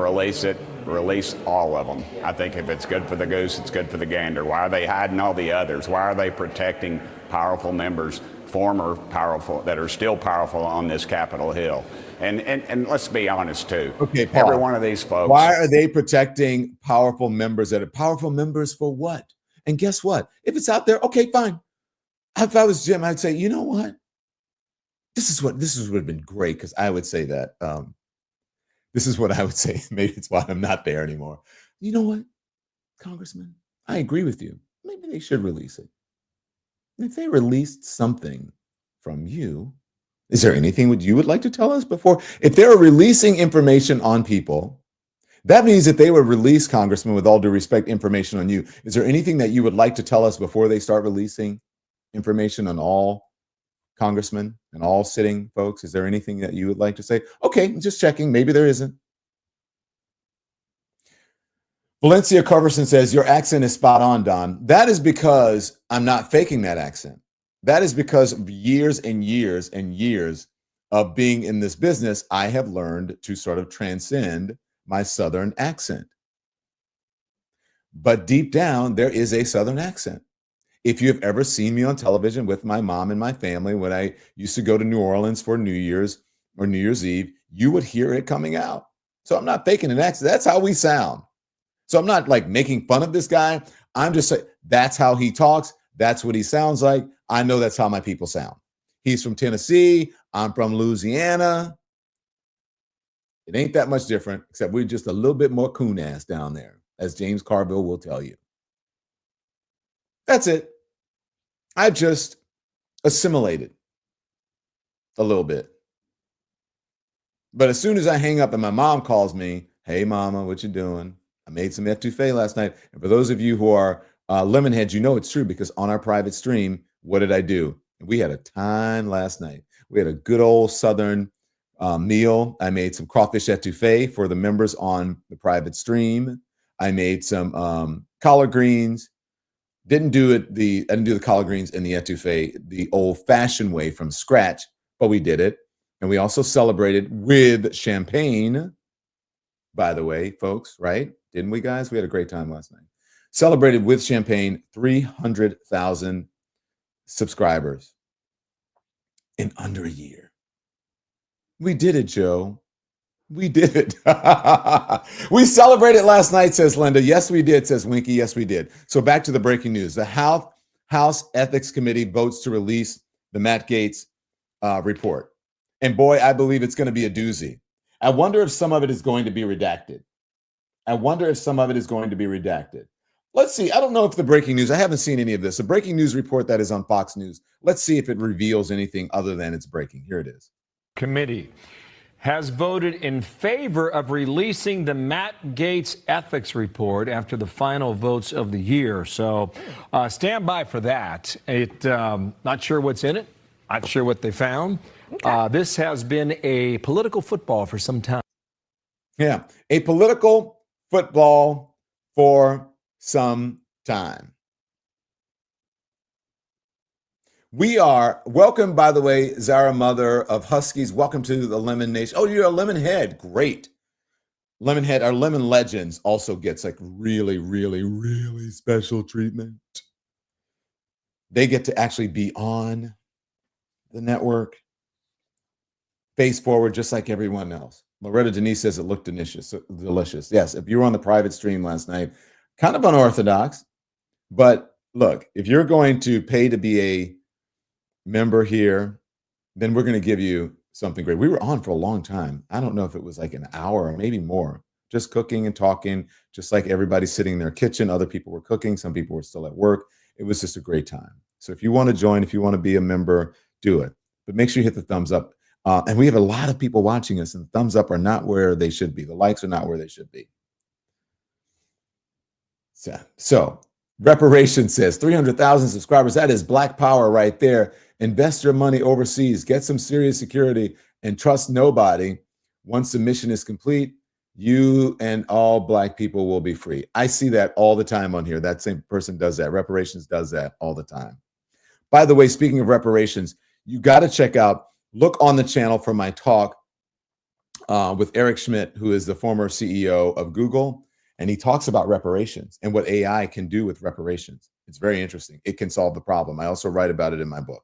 release all of them. I think if it's good for the goose, it's good for the gander. Why are they hiding all the others? Why are they protecting powerful members, former powerful, that are still powerful on this Capitol Hill? And let's be honest too. Okay, Paul, every one of these folks. Why are they protecting powerful members? That are powerful members for what? And guess what? If it's out there, okay, fine. If I was Jim, I'd say, you know what? This would have been great, because I would say that. This is what I would say. Maybe it's why I'm not there anymore. You know what, Congressman? I agree with you. Maybe they should release it. And if they released something from you, is there anything you would like to tell us before? If they're releasing information on people, that means that they would release, Congressman, with all due respect, information on you. Is there anything that you would like to tell us before they start releasing information on all congressmen and all sitting folks? Is there anything that you would like to say? Okay, just checking. Maybe there isn't. Valencia Carverson says, your accent is spot on, Don. That is because I'm not faking that accent. That is because of years and years and years of being in this business. I have learned to sort of transcend my Southern accent. But deep down, there is a Southern accent. If you have ever seen me on television with my mom and my family, when I used to go to New Orleans for New Year's or New Year's Eve, you would hear it coming out. So I'm not faking an accent. That's how we sound. So I'm not like making fun of this guy. I'm just saying that's how he talks. That's what he sounds like. I know that's how my people sound. He's from Tennessee. I'm from Louisiana. It ain't that much different, except we're just a little bit more coon ass down there, as James Carville will tell you. That's it. I just assimilated a little bit. But as soon as I hang up and my mom calls me, hey, mama, what you doing? I made some etouffee last night. And for those of you who are Lemonheads, you know it's true, because on our private stream, what did I do? We had a time last night. We had a good old Southern meal. I made some crawfish etouffee for the members on the private stream. I made some collard greens. I didn't do the collard greens in the etouffee the old-fashioned way from scratch, but we did it. And we also celebrated with champagne, by the way, folks, right? Didn't we, guys? We had a great time last night. Celebrated with champagne, 300,000 subscribers in under a year. We did it, Joe. We did it. We celebrated last night, says Linda. Yes, we did, says Winky. Yes, we did. So back to the breaking news. The House Ethics Committee votes to release the Matt Gaetz report. And boy, I believe it's going to be a doozy. I wonder if some of it is going to be redacted. Let's see. I don't know if the breaking news, I haven't seen any of this. The breaking news report that is on Fox News. Let's see if it reveals anything other than it's breaking. Here it is. Committee has voted in favor of releasing the Matt Gaetz ethics report after the final votes of the year. So stand by for that. Not sure what's in it. Not sure what they found. Okay. This has been a political football for some time. Yeah, a political football for some time. We are welcome, by the way, Zara, mother of Huskies. Welcome to the Lemon Nation. Oh, you're a Lemonhead. Great. Lemonhead, our Lemon Legends also gets like really, really, really special treatment. They get to actually be on the network, face forward, just like everyone else. Loretta Denise says it looked delicious. Yes, if you were on the private stream last night, kind of unorthodox, but look, if you're going to pay to be a member here, then we're going to give you something great. We were on for a long time. I don't know if it was like an hour or maybe more, just cooking and talking, just like everybody sitting in their kitchen. Other people were cooking. Some people were still at work. It was just a great time. So if you want to join, if you want to be a member, do it. But make sure you hit the thumbs up. And we have a lot of people watching us, and the thumbs up are not where they should be. The likes are not where they should be. So Reparations says 300,000 subscribers. That is Black power right there. Invest your money overseas. Get some serious security and trust nobody. Once the mission is complete, you and all Black people will be free. I see that all the time on here. That same person does that. Reparations does that all the time. By the way, speaking of reparations, you got to check out, look on the channel for my talk with Eric Schmidt, who is the former CEO of Google. And he talks about reparations and what AI can do with reparations. It's very interesting. It can solve the problem. I also write about it in my book.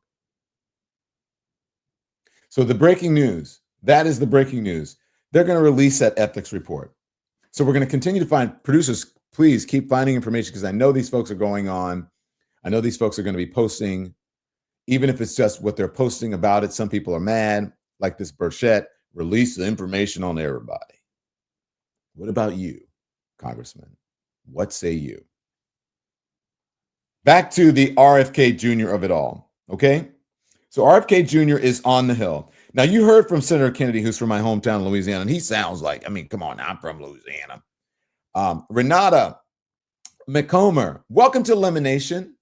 So the breaking news, that is the breaking news. They're going to release that ethics report. So we're going to continue to find producers. Please keep finding information because I know these folks are going on. I know these folks are going to be posting, even if it's just what they're posting about it. Some people are mad, like this Burchett, release the information on everybody. What about you, Congressman? What say you? Back to the RFK Jr. of it all, okay? So RFK Jr. is on the Hill. Now, you heard from Senator Kennedy, who's from my hometown, Louisiana, and he sounds like, I mean, come on, I'm from Louisiana. Renata McComber, welcome to Lemonation.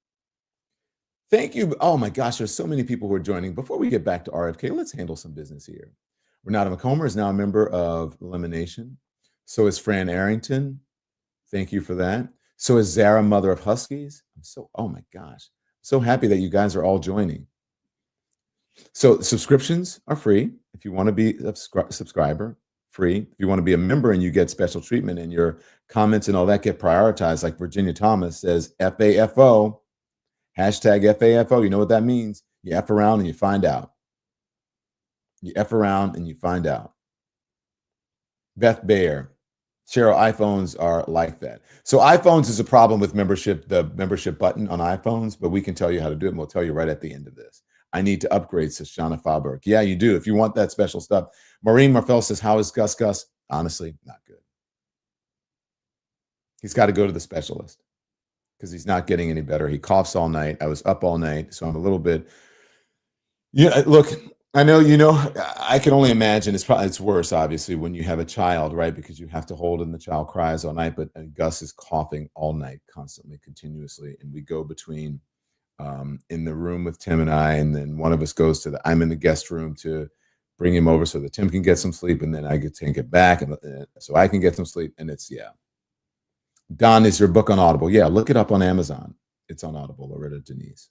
Thank you. Oh, my gosh, there's so many people who are joining. Before we get back to RFK, let's handle some business here. Renata McComber is now a member of Lemonation. So is Fran Arrington. Thank you for that. So is Zara, mother of Huskies. Oh my gosh, so happy that you guys are all joining. So subscriptions are free. If you want to be a subscriber, free. If you want to be a member and you get special treatment and your comments and all that get prioritized, like Virginia Thomas says, FAFO, hashtag FAFO. You know what that means? You F around and you find out. You F around and you find out. Beth Baer, Cheryl, iPhones are like that. So iPhones is a problem with membership, the membership button on iPhones, but we can tell you how to do it, and we'll tell you right at the end of this. I need to upgrade, says Shauna Fauberg. Yeah, you do. If you want that special stuff. Maureen Marfell says, how is Gus Gus? Honestly, not good. He's got to go to the specialist because he's not getting any better. He coughs all night. I was up all night, so I'm a little bit. Yeah, look, I know, I can only imagine it's worse, obviously, when you have a child, right? Because you have to hold and the child cries all night. But Gus is coughing all night, constantly, continuously. And we go between in the room with Tim and I, and then one of us goes I'm in the guest room to bring him over so that Tim can get some sleep, and then I get to get back and so I can get some sleep. And it's, yeah. Don, is your book on Audible? Yeah, look it up on Amazon. It's on Audible, Loretta Denise.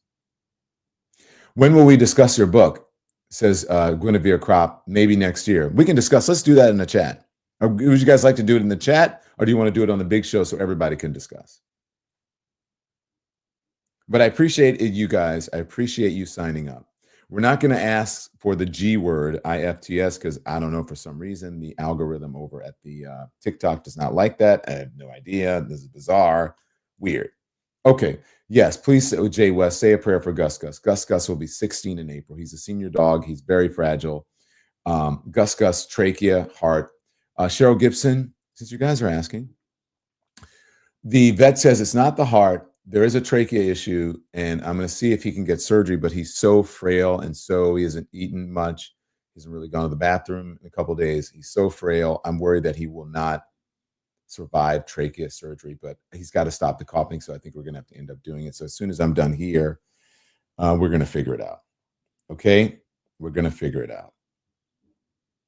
When will we discuss your book? Says Guinevere Crop, maybe next year. We can discuss. Let's do that in the chat. Or would you guys like to do it in the chat, or do you want to do it on the big show so everybody can discuss? But I appreciate it, you guys. I appreciate you signing up. We're not going to ask for the G word, IFTS, because I don't know, for some reason, the algorithm over at the TikTok does not like that. I have no idea. This is bizarre. Weird. Okay. Yes, please, Jay West, say a prayer for Gus Gus. Gus Gus will be 16 in April. He's a senior dog. He's very fragile. Gus Gus, trachea, heart, Cheryl Gibson, since you guys are asking, the vet says it's not the heart. There is a trachea issue, and I'm going to see if he can get surgery, but he's so frail, and so he hasn't eaten much. He hasn't really gone to the bathroom in a couple of days. He's so frail. I'm worried that he will not survive trachea surgery, but he's got to stop the coughing, so I think we're going to have to end up doing it. So as soon as I'm done here, we're going to figure it out. Okay? We're going to figure it out.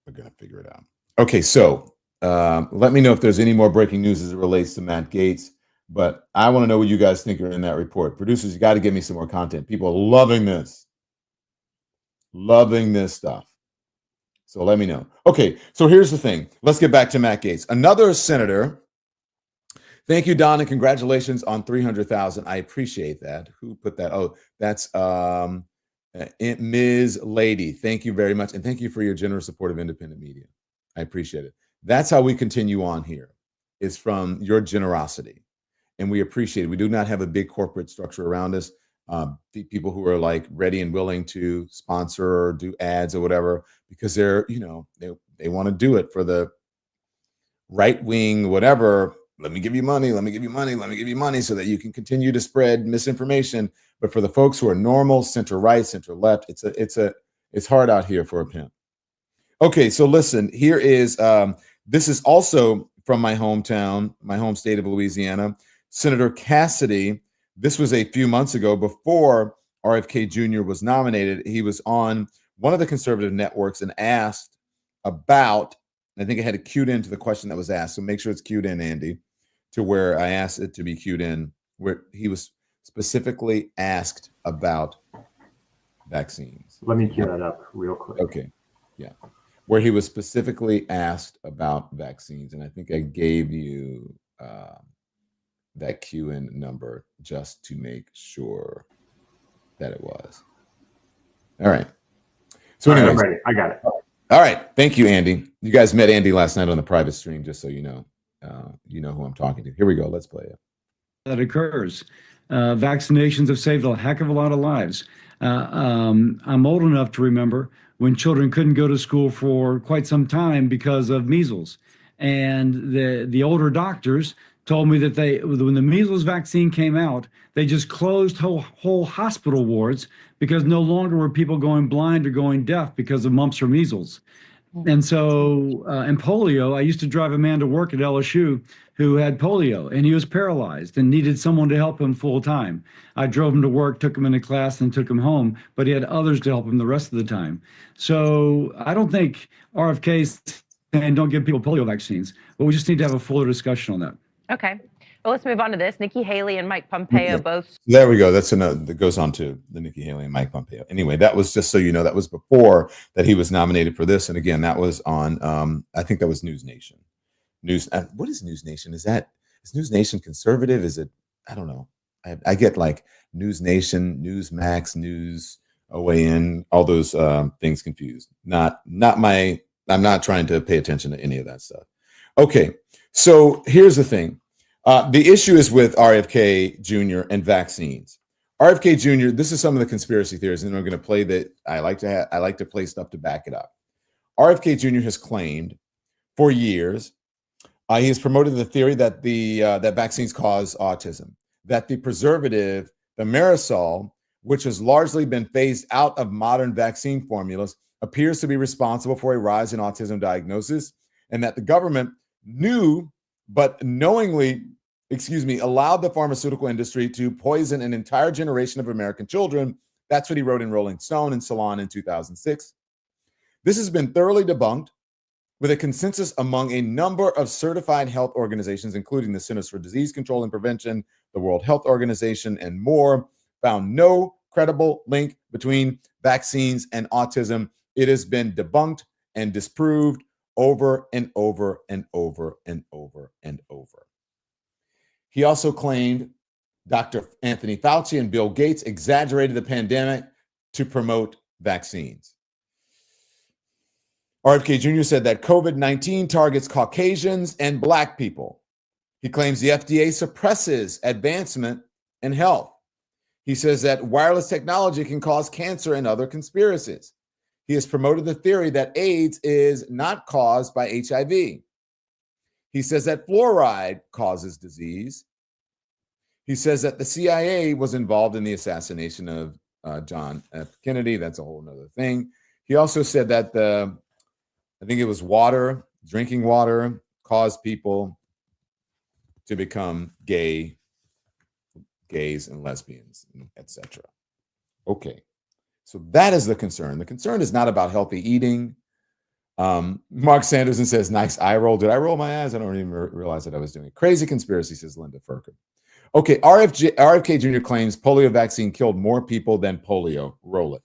We're going to figure it out. Okay, so let me know if there's any more breaking news as it relates to Matt Gaetz, but I want to know what you guys think are in that report. Producers, you got to give me some more content. People are loving this stuff. So let me know. Okay, so here's the thing. Let's get back to Matt Gaetz. Another senator. Thank you, Don, and congratulations on 300,000. I appreciate that. Who put that? Oh, that's Ms. Lady. Thank you very much, and thank you for your generous support of independent media. I appreciate it. That's how we continue on here, is from your generosity, and we appreciate it. We do not have a big corporate structure around us. People who are like ready and willing to sponsor or do ads or whatever, because they're, they want to do it for the right wing, whatever. Let me give you money. Let me give you money. Let me give you money so that you can continue to spread misinformation. But for the folks who are normal, center right, center left, it's hard out here for a pimp. Okay, so listen, here is this is also from my hometown, my home state of Louisiana. Senator Cassidy. This was a few months ago before RFK Jr. was nominated. He was on one of the conservative networks and asked about, I think I had it cued into the question that was asked. So make sure it's cued in, Andy, to where I asked it to be cued in, where he was specifically asked about vaccines. Let me cue that up real quick. Okay. Yeah. Where he was specifically asked about vaccines. And I think I gave you that cue-in number just to make sure that it was. All right. So anyway, I'm ready. I got it. All right. Thank you, Andy. You guys met Andy last night on the private stream, just so you know who I'm talking to. Here we go. Let's play it. That occurs. Vaccinations have saved a heck of a lot of lives. I'm old enough to remember when children couldn't go to school for quite some time because of measles. And the older doctors told me that when the measles vaccine came out, they just closed whole hospital wards because no longer were people going blind or going deaf because of mumps or measles. And so, in polio, I used to drive a man to work at LSU who had polio, and he was paralyzed and needed someone to help him full time. I drove him to work, took him into class, and took him home, but he had others to help him the rest of the time. So I don't think RFK's saying don't give people polio vaccines, but we just need to have a fuller discussion on that. Okay. Well, let's move on to this. Nikki Haley and Mike Pompeo both. There we go. That's another that goes on to the Nikki Haley and Mike Pompeo. Anyway, that was just so you know, that was before that he was nominated for this. And again, that was on, I think that was News Nation. What is News Nation? Is News Nation conservative? Is it? I don't know. I get like News Nation, Newsmax, News OAN, all those things confused. I'm not trying to pay attention to any of that stuff. Okay. So here's the thing. The issue is with RFK Jr. and vaccines. RFK Jr., this is some of the conspiracy theories, and I'm going to play that. I like to play stuff to back it up. RFK Jr. has claimed for years, he has promoted the theory that that vaccines cause autism, that the preservative, the Marisol, which has largely been phased out of modern vaccine formulas, appears to be responsible for a rise in autism diagnosis, and that the government knew but knowingly, allowed the pharmaceutical industry to poison an entire generation of American children. That's what he wrote in Rolling Stone and Salon in 2006. This has been thoroughly debunked with a consensus among a number of certified health organizations, including the Centers for Disease Control and Prevention, the World Health Organization, and more, found no credible link between vaccines and autism. It has been debunked and disproved over and over and over and over and over. He also claimed Dr. Anthony Fauci and Bill Gates exaggerated the pandemic to promote vaccines. RFK Jr. said that COVID-19 targets Caucasians and Black people. He claims the FDA suppresses advancement in health. He says that wireless technology can cause cancer and other conspiracies. He has promoted the theory that AIDS is not caused by HIV. He says that fluoride causes disease. He says that the CIA was involved in the assassination of John F. Kennedy. That's a whole nother thing. He also said that I think it was water, drinking water, caused people to become gays and lesbians, etc. Okay, so that is the concern. The concern is not about healthy eating. Mark Sanderson says, nice eye roll. Did I roll my eyes? I don't even realize that I was doing it. Crazy conspiracy, says Linda Furker. Okay, RFK Jr. claims polio vaccine killed more people than polio. Roll it.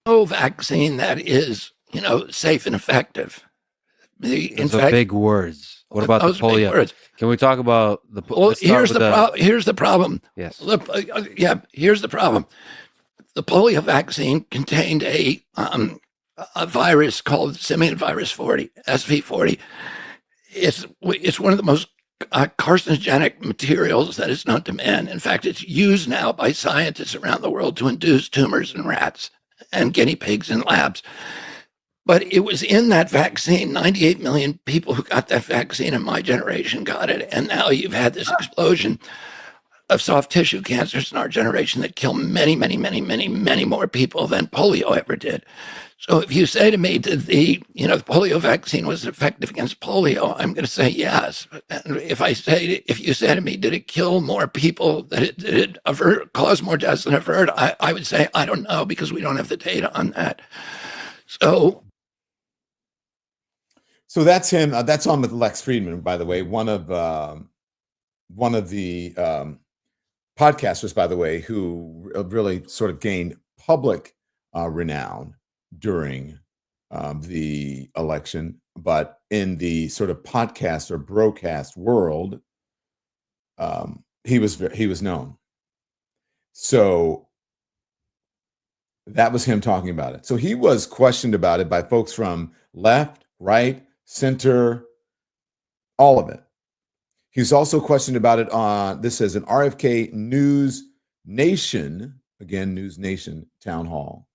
No vaccine that is, safe and effective. Those are big words. What about the polio? Can we talk about the? Well, here's the problem. Yes. Here's the problem. The polio vaccine contained a virus called simian virus 40, SV40. It's one of the most carcinogenic materials that is known to man. In fact, it's used now by scientists around the world to induce tumors in rats and guinea pigs in labs. But it was in that vaccine. 98 million people who got that vaccine in my generation got it. And now you've had this explosion of soft tissue cancers in our generation that kill many, many, many, many, many more people than polio ever did. So if you say to me that the polio vaccine was effective against polio, I'm going to say yes. And if you say to me, did it kill more people, did it cause more deaths than avert, I would say, I don't know, because we don't have the data on that. So that's him. That's on with Lex Friedman, by the way, one of the podcasters, by the way, who really sort of gained public renown during the election, but in the sort of podcast or broadcast world, he was known. So that was him talking about it. So he was questioned about it by folks from left, right, center, all of it. He was also questioned about it on, this says, an RFK News Nation, again, News Nation town hall.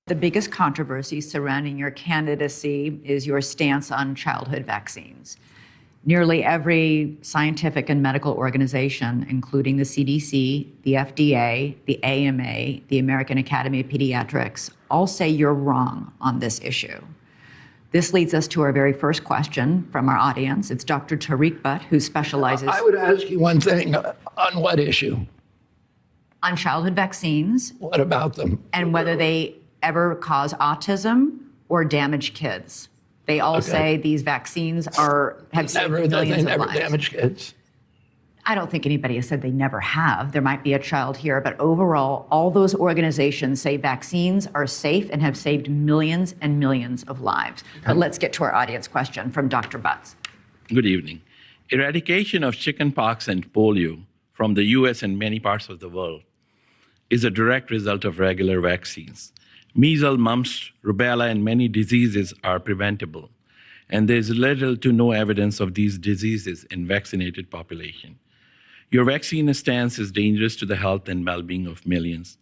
The biggest controversy surrounding your candidacy is your stance on childhood vaccines. Nearly every scientific and medical organization, including the CDC, the FDA, the AMA, the American Academy of Pediatrics, all say you're wrong on this issue. This leads us to our very first question from our audience. It's Dr. Tariq Butt, who specializes... I would ask you one thing. On what issue? On childhood vaccines. What about them? And whether they ever cause autism or damage kids. They all say these vaccines have saved millions of lives. They never damage kids. I don't think anybody has said they never have. There might be a child here, but overall, all those organizations say vaccines are safe and have saved millions and millions of lives. But let's get to our audience question from Dr. Butts. Good evening. Eradication of chickenpox and polio from the U.S. and many parts of the world is a direct result of regular vaccines. Measles, mumps, rubella, and many diseases are preventable, and there's little to no evidence of these diseases in vaccinated population. Your vaccine stance is dangerous to the health and well-being of millions.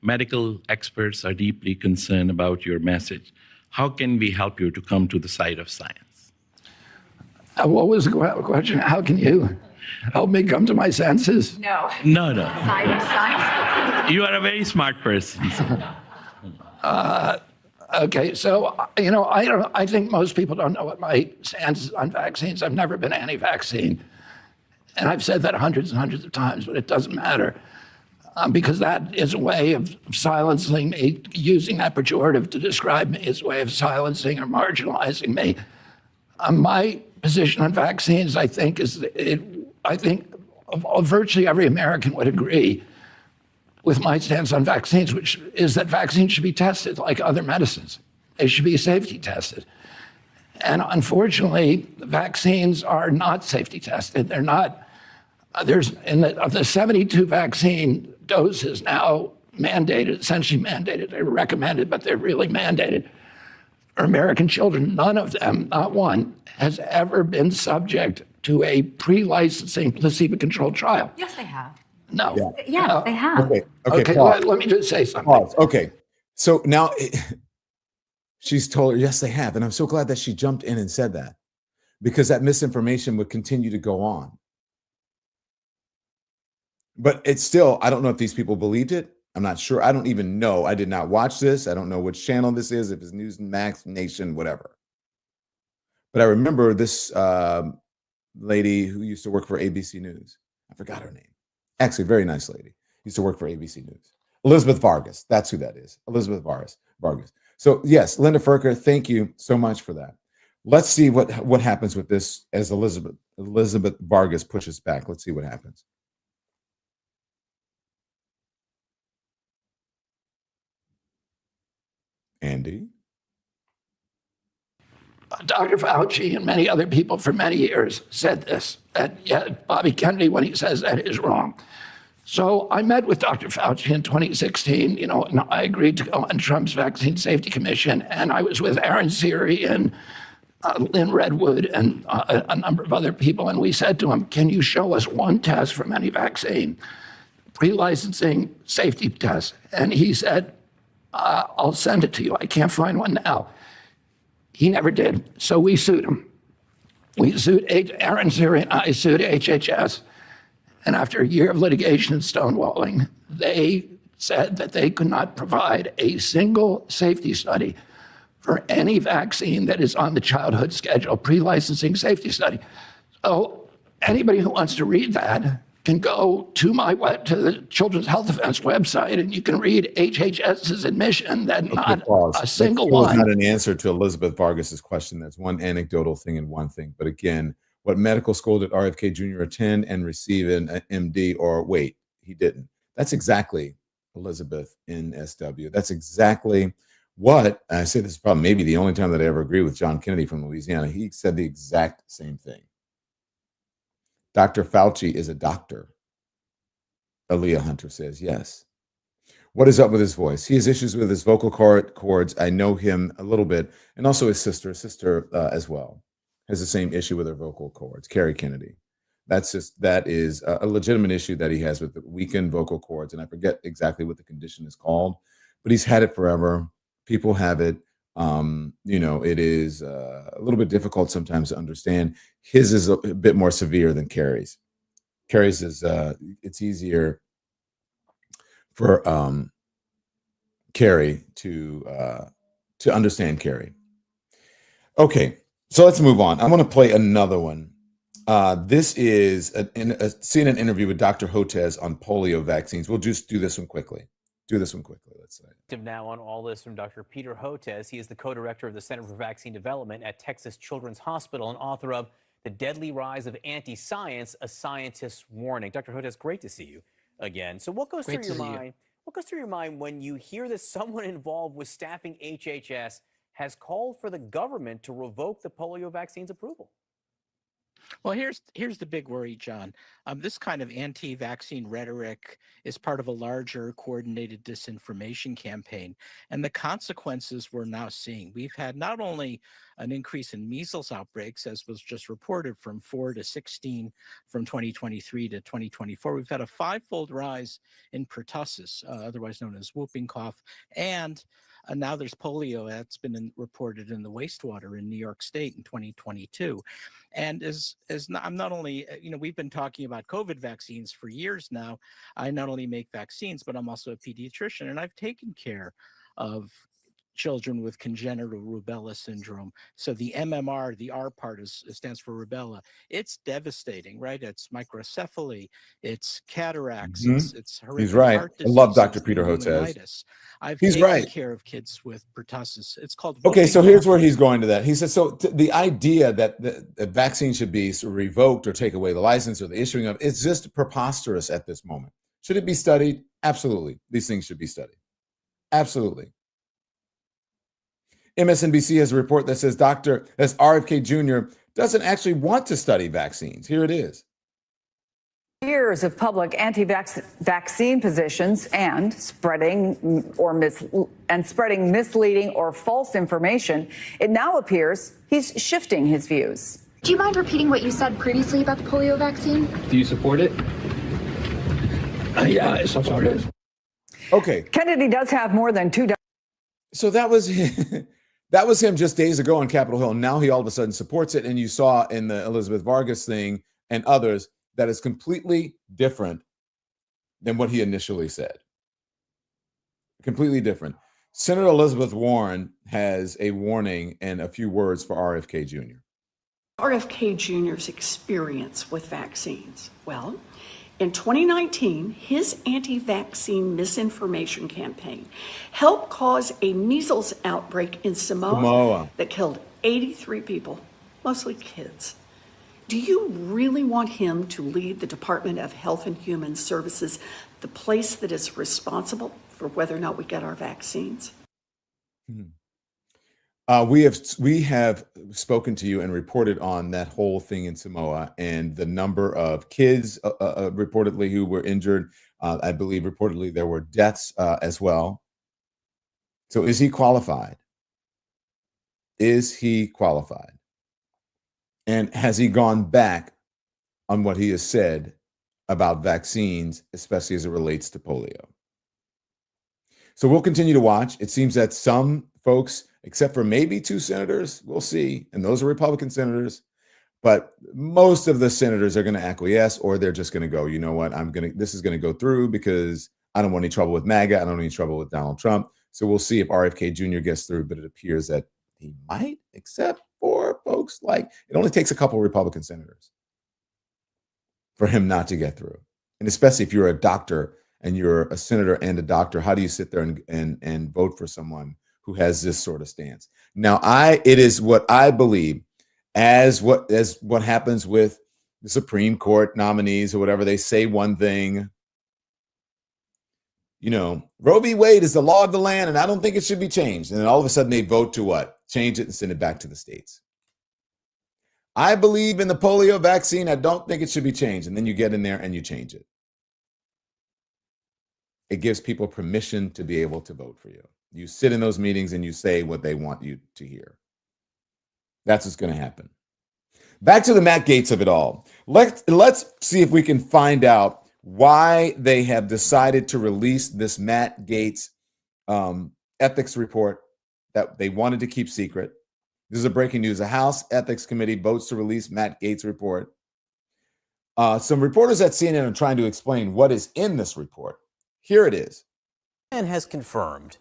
Medical experts are deeply concerned about your message. How can we help you to come to the side of science? What was the question? How can you help me come to my senses? No. No. Side of science? You are a very smart person. Okay, so, I think most people don't know what my stance is on vaccines. I've never been anti-vaccine. And I've said that hundreds and hundreds of times, but it doesn't matter. Because that is a way of silencing me. Using that pejorative to describe me is a way of silencing or marginalizing me. My position on vaccines, I think, virtually every American would agree with my stance on vaccines, which is that vaccines should be tested like other medicines. They should be safety tested. And unfortunately, the vaccines are not safety tested. They're not, of the 72 vaccine doses now mandated, essentially mandated, they're recommended, but they're really mandated for American children. None of them, not one, has ever been subject to a pre-licensing placebo-controlled trial. Yes, they have. No. Yeah, they have. Okay. Let me just say something. Pause. Okay. So now she's told her, yes, they have. And I'm so glad that she jumped in and said that. because that misinformation would continue to go on. But it's still, I don't know if these people believed it. I'm not sure. I don't even know. I did not watch this. I don't know which channel this is, if it's Newsmax, Nation, whatever. But I remember this lady who used to work for ABC News. I forgot her name. Actually, very nice lady. Used to work for ABC News. Elizabeth Vargas. That's who that is. Elizabeth Vargas. So yes, Linda Furker, thank you so much for that. Let's see what happens with this as Elizabeth Vargas pushes back. Let's see what happens. Andy? Dr. Fauci and many other people for many years said this, that Bobby Kennedy, when he says that, is wrong. So I met with Dr. Fauci in 2016, and I agreed to go on Trump's Vaccine Safety Commission, and I was with Aaron Siri and Lynn Redwood and a number of other people, and we said to him, can you show us one test from any vaccine, pre-licensing safety test? And he said, I'll send it to you. I can't find one now. He never did. So we sued him. We sued Aaron Siri and I sued HHS. And after a year of litigation and stonewalling, they said that they could not provide a single safety study for any vaccine that is on the childhood schedule, pre-licensing safety study. So anybody who wants to read that can go to the Children's Health Defense website, and you can read HHS's admission that not a single one. That's not an answer to Elizabeth Vargas's question. That's one anecdotal thing and one thing. But again, what medical school did RFK Jr. attend and receive an MD? Or wait, he didn't. That's exactly Elizabeth in SW. That's exactly what I say. This is probably maybe the only time that I ever agree with John Kennedy from Louisiana. He said the exact same thing. Dr. Fauci is a doctor. Aaliyah Hunter says yes. What is up with his voice? He has issues with his vocal cords. I know him a little bit, and also his sister as well has the same issue with her vocal cords. Carrie Kennedy. That is a legitimate issue that he has with the weakened vocal cords, and I forget exactly what the condition is called, but he's had it forever. People have it. It is a little bit difficult sometimes to understand. His is a bit more severe than Carrie's. Carrie's is it's easier for Carrie to understand Carrie. Okay, so let's move on. I'm going to play another one. This is a CNN interview with Dr. Hotez on polio vaccines. We'll just do this one quickly. Let's say. Now on all this from Dr. Peter Hotez. He is the co-director of the Center for Vaccine Development at Texas Children's Hospital and author of The Deadly Rise of Anti-Science, A Scientist's Warning. Dr. Hotez, great to see you again. So what goes through your mind? What goes through your mind when you hear that someone involved with staffing HHS has called for the government to revoke the polio vaccine's approval? Well, here's the big worry, John. This kind of anti-vaccine rhetoric is part of a larger coordinated disinformation campaign. And the consequences we're now seeing. We've had not only an increase in measles outbreaks, as was just reported, from 4 to 16 from 2023 to 2024. We've had a 5-fold rise in pertussis, otherwise known as whooping cough, and now there's polio that's been reported in the wastewater in New York State in 2022. And I'm not only, we've been talking about COVID vaccines for years now. I not only make vaccines, but I'm also a pediatrician, and I've taken care of children with congenital rubella syndrome. So the MMR, the R part stands for rubella. It's devastating, right? It's microcephaly, it's cataracts, it's horrific. He's right. Heart I love disease, Dr. Peter Hotez. He's taken care of kids with pertussis. It's called. Okay, so here's where he's going to that. He says, so the idea that the vaccine should be revoked or take away the license or the issuing of it's just preposterous at this moment. Should it be studied? Absolutely. These things should be studied. Absolutely. MSNBC has a report that says RFK Jr. doesn't actually want to study vaccines. Here it is. Years of public anti-vaccine positions and spreading misleading or false information, it now appears he's shifting his views. Do you mind repeating what you said previously about the polio vaccine? Do you support it? Yeah, I support it. Okay. Kennedy does have more than 2 So that was That was him just days ago on Capitol Hill. Now he all of a sudden supports it. And you saw in the Elizabeth Vargas thing and others that is completely different than what he initially said. Completely different. Senator Elizabeth Warren has a warning and a few words for RFK Jr. RFK Jr.'s experience with vaccines. Well, in 2019, his anti-vaccine misinformation campaign helped cause a measles outbreak in Samoa that killed 83 people, mostly kids. Do you really want him to lead the Department of Health and Human Services, the place that is responsible for whether or not we get our vaccines? We have spoken to you and reported on that whole thing in Samoa and the number of kids reportedly who were injured. I believe reportedly there were deaths as well. So is he qualified? Is he qualified? And has he gone back on what he has said about vaccines, especially as it relates to polio? So we'll continue to watch. It seems that some folks, except for maybe 2 senators, we'll see, and those are Republican senators, but most of the senators are going to acquiesce, or they're just going to go, you know what, this is going to go through because I don't want any trouble with MAGA. I don't want any trouble with Donald Trump. So we'll see if RFK Jr. gets through, but it appears that he might, except for folks like, it only takes a couple of Republican senators for him not to get through. And especially if you're a doctor and you're a senator and a doctor, how do you sit there and vote for someone who has this sort of stance? Now, it is what I believe as what happens with the Supreme Court nominees or whatever. They say one thing, you know, Roe v. Wade is the law of the land, and I don't think it should be changed. And then all of a sudden they vote to what? Change it and send it back to the states. I believe in the polio vaccine. I don't think it should be changed. And then you get in there and you change it. It gives people permission to be able to vote for you. You sit in those meetings and you say what they want you to hear. That's what's going to happen. Back to the Matt Gaetz of it all. Let's see if we can find out why they have decided to release this Matt Gaetz ethics report that they wanted to keep secret. This is a breaking news. The House Ethics Committee votes to release Matt Gaetz report. Some reporters at CNN are trying to explain what is in this report. Here it is. CNN has confirmed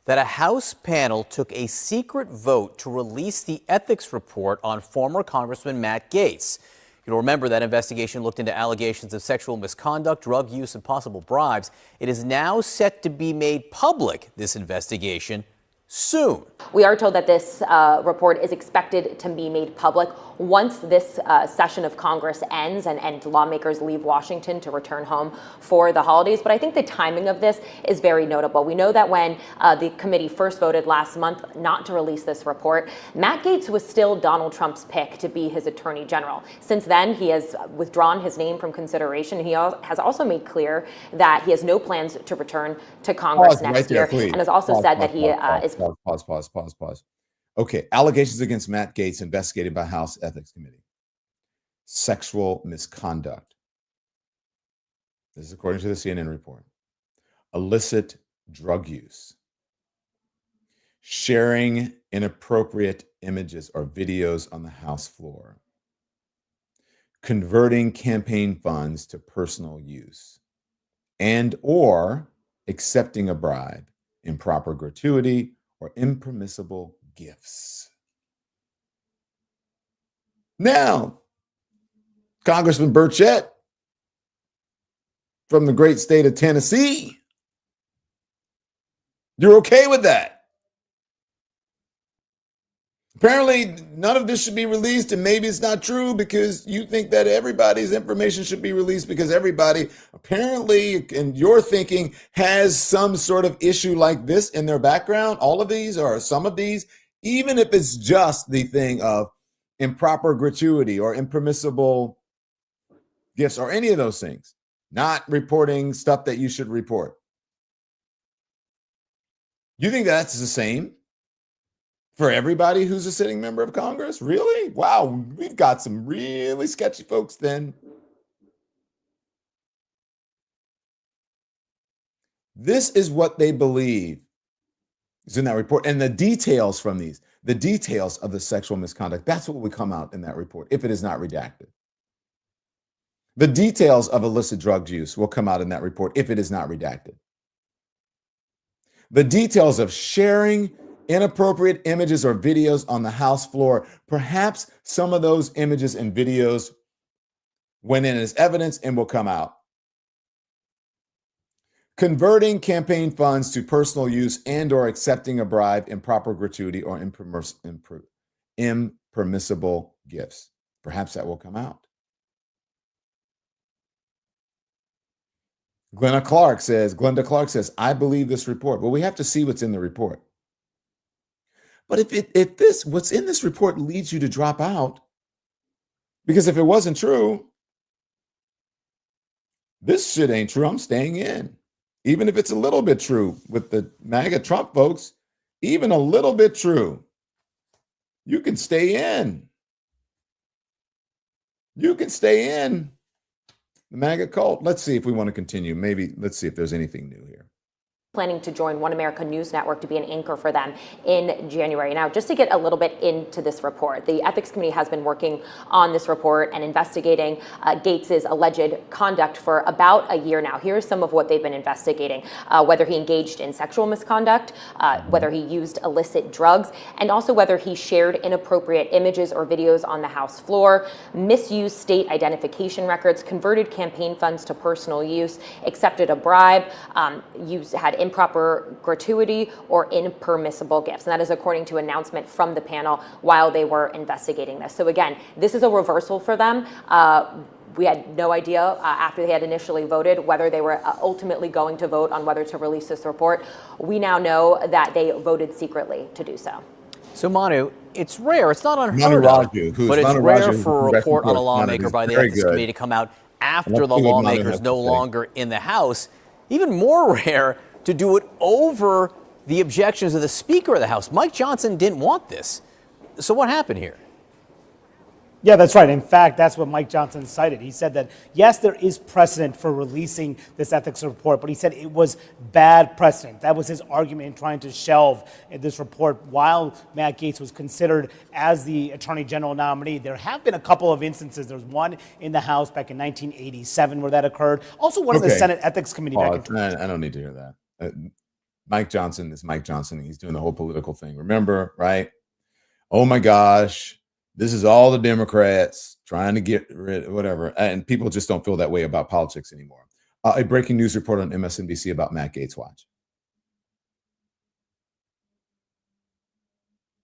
that a House panel took a secret vote to release the ethics report on former Congressman Matt Gaetz. You'll remember that investigation looked into allegations of sexual misconduct, drug use, and possible bribes. It is now set to be made public, this investigation, soon. We are told that this report is expected to be made public once this session of Congress ends and lawmakers leave Washington to return home for the holidays. But I think the timing of this is very notable. We know that when the committee first voted last month not to release this report, Matt Gaetz was still Donald Trump's pick to be his attorney general. Since then, he has withdrawn his name from consideration. He has also made clear that he has no plans to return to Congress next year, and has also said that he is. Pause. Okay, allegations against Matt Gaetz investigated by House Ethics Committee. Sexual misconduct. This is according to the CNN report. Illicit drug use. Sharing inappropriate images or videos on the House floor. Converting campaign funds to personal use. And or accepting a bribe, improper gratuity, or impermissible gifts. Now, Congressman Burchett from the great state of Tennessee, you're okay with that. Apparently, none of this should be released, and maybe it's not true because you think that everybody's information should be released because everybody apparently, in your thinking, has some sort of issue like this in their background. All of these or some of these, even if it's just the thing of improper gratuity or impermissible gifts or any of those things, not reporting stuff that you should report. You think that's the same for everybody who's a sitting member of Congress? Really? Wow, we've got some really sketchy folks then. This is what they believe is in that report. And the details from these. the details of the sexual misconduct. That's what will come out in that report if it is not redacted. The details of illicit drug use will come out in that report if it is not redacted. The details of sharing inappropriate images or videos on the House floor, perhaps some of those images and videos went in as evidence and will come out. Converting campaign funds to personal use and or accepting a bribe, improper gratuity, or impermissible gifts. Perhaps that will come out. Glenda Clark says, I believe this report. Well, we have to see what's in the report. But if what's in this report leads you to drop out, because if it wasn't true, this shit ain't true, I'm staying in. Even if it's a little bit true with the MAGA Trump folks, even a little bit true, you can stay in. You can stay in the MAGA cult. Let's see if we want to continue. Maybe let's see if there's anything new here. Planning to join One America News Network to be an anchor for them in January. Now, just to get a little bit into this report, the Ethics Committee has been working on this report and investigating Gates's alleged conduct for about a year now. Here's some of what they've been investigating: whether he engaged in sexual misconduct, whether he used illicit drugs, and also whether he shared inappropriate images or videos on the House floor, misused state identification records, converted campaign funds to personal use, accepted a bribe, had improper gratuity or impermissible gifts. And that is according to an announcement from the panel while they were investigating this. So again, this is a reversal for them. We had no idea after they had initially voted whether they were ultimately going to vote on whether to release this report. We now know that they voted secretly to do so. So Manu, it's rare, it's not unheard Manu of, Raju, but it's Manu rare Raju, for a report on a lawmaker by the Ethics good. Committee to come out after Let's the see what Manu lawmaker has is to no say. longer in the House. Even more rare to do it over the objections of the Speaker of the House. Mike Johnson didn't want this. So what happened here? Yeah, that's right. In fact, that's what Mike Johnson cited. He said that, yes, there is precedent for releasing this ethics report, but he said it was bad precedent. That was his argument in trying to shelve this report while Matt Gaetz was considered as the Attorney General nominee. There have been a couple of instances. There was one in the House back in 1987 where that occurred. Also one in the Senate Ethics Committee back in I don't need to hear that. Mike Johnson is Mike Johnson. He's doing the whole political thing. Remember, right? Oh my gosh. This is all the Democrats trying to get rid of whatever. And people just don't feel that way about politics anymore. A breaking news report on MSNBC about Matt Gaetz. Watch.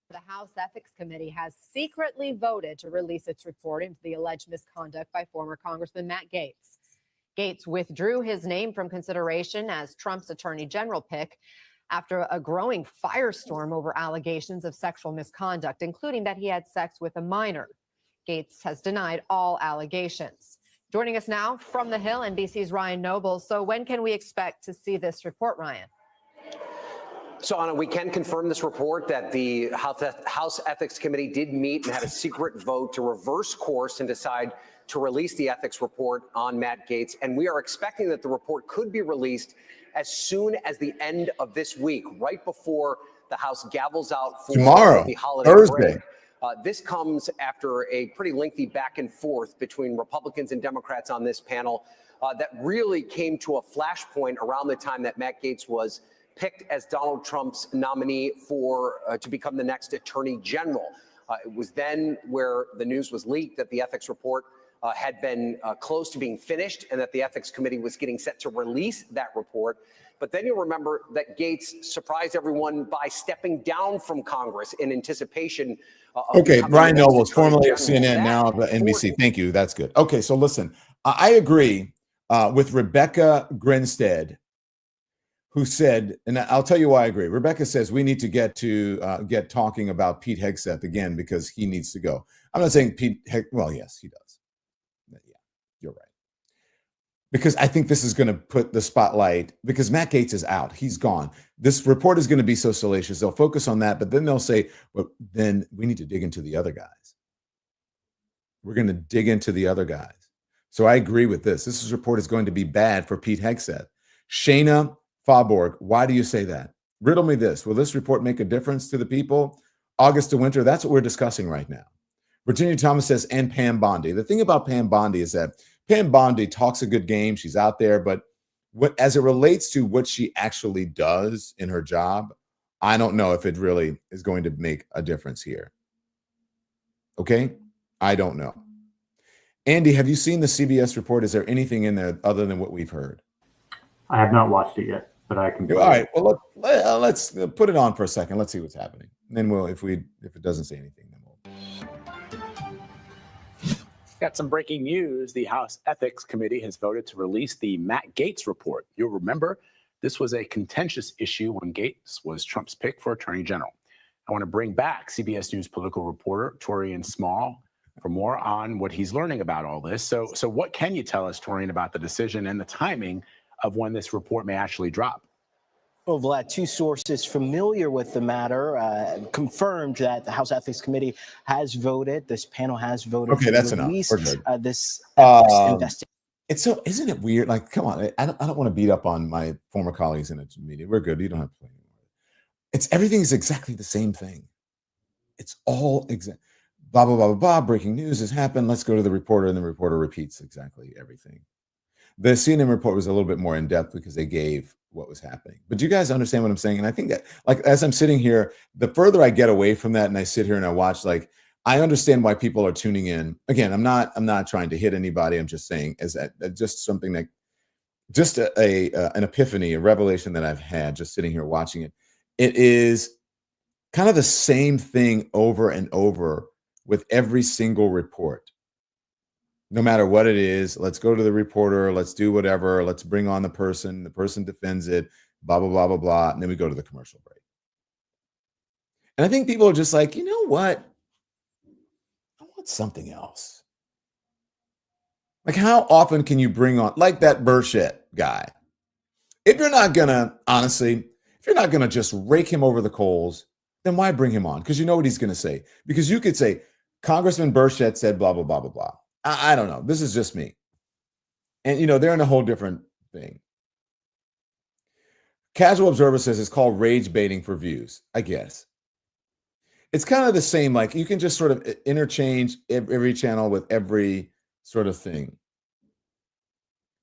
The House Ethics Committee has secretly voted to release its report into the alleged misconduct by former Congressman Matt Gaetz. Gaetz withdrew his name from consideration as Trump's Attorney General pick after a growing firestorm over allegations of sexual misconduct, including that he had sex with a minor. Gaetz has denied all allegations. Joining us now from the Hill, NBC's Ryan Noble. So when can we expect to see this report, Ryan? So, Anna, we can confirm this report that the House Ethics Committee did meet and had a secret vote to reverse course and decide to release the ethics report on Matt Gaetz. And we are expecting that the report could be released as soon as the end of this week, right before the House gavels out for Tomorrow, the holiday Thursday. break. This comes after a pretty lengthy back and forth between Republicans and Democrats on this panel that really came to a flashpoint around the time that Matt Gaetz was picked as Donald Trump's nominee to become the next Attorney General. It was then where the news was leaked that the ethics report had been close to being finished and that the Ethics Committee was getting set to release that report. But then you'll remember that Gaetz surprised everyone by stepping down from Congress in anticipation of Okay, Ryan the next Nobles, Attorney formerly of General. CNN, now of NBC. Thank you. That's good. Okay, so listen, I agree with Rebecca Grinstead, who said, and I'll tell you why I agree. Rebecca says we need to get talking about Pete Hegseth again because he needs to go. I'm not saying well, yes, he does. Yeah, you're right. Because I think this is going to put the spotlight, because Matt Gaetz is out. He's gone. This report is going to be so salacious. They'll focus on that, but then they'll say, well, then we need to dig into the other guys. We're going to dig into the other guys. So I agree with this. This report is going to be bad for Pete Hegseth. Shayna Faubourg, why do you say that? Riddle me this. Will this report make a difference to the people? August to winter, that's what we're discussing right now. Virginia Thomas says, and Pam Bondi. The thing about Pam Bondi is that Pam Bondi talks a good game. She's out there, but as it relates to what she actually does in her job, I don't know if it really is going to make a difference here. Okay? I don't know. Andy, have you seen the CBS report? Is there anything in there other than what we've heard? I have not watched it yet, but I can. All right. Well, let's put it on for a second. Let's see what's happening. And then if it doesn't say anything, then we'll. Got some breaking news. The House Ethics Committee has voted to release the Matt Gaetz report. You'll remember this was a contentious issue when Gaetz was Trump's pick for Attorney General. I want to bring back CBS News political reporter Torian Small for more on what he's learning about all this. So what can you tell us, Torian, about the decision and the timing of when this report may actually drop? Well, Vlad, two sources familiar with the matter confirmed that the House Ethics Committee has voted. This panel has voted. Okay, that's enough. We're good. This ethics investigation. It's so, isn't it weird? Like, come on, I don't want to beat up on my former colleagues in the media. We're good. You don't have to play anymore. Everything is exactly the same thing. It's all exact. Blah blah blah blah blah. Breaking news has happened. Let's go to the reporter, and the reporter repeats exactly everything. The CNN report was a little bit more in depth because they gave what was happening. But do you guys understand what I'm saying? And I think that, like, as I'm sitting here, the further I get away from that and I sit here and I watch, like, I understand why people are tuning in. Again, I'm not trying to hit anybody. I'm just saying as just something that, just an epiphany, a revelation that I've had just sitting here watching it. It is kind of the same thing over and over with every single report. No matter what it is, let's go to the reporter, let's do whatever, let's bring on the person defends it, blah, blah, blah, blah, blah, and then we go to the commercial break. And I think people are just like, you know what? I want something else. Like, how often can you bring on, like that Burchett guy? If you're not gonna, honestly, if you're not gonna just rake him over the coals, then why bring him on? Because you know what he's gonna say. Because you could say, Congressman Burchett said blah, blah, blah, blah, blah. I don't know. This is just me. And, you know, they're in a whole different thing. Casual Observer says it's called rage baiting for views, I guess. It's kind of the same. Like, you can just sort of interchange every channel with every sort of thing.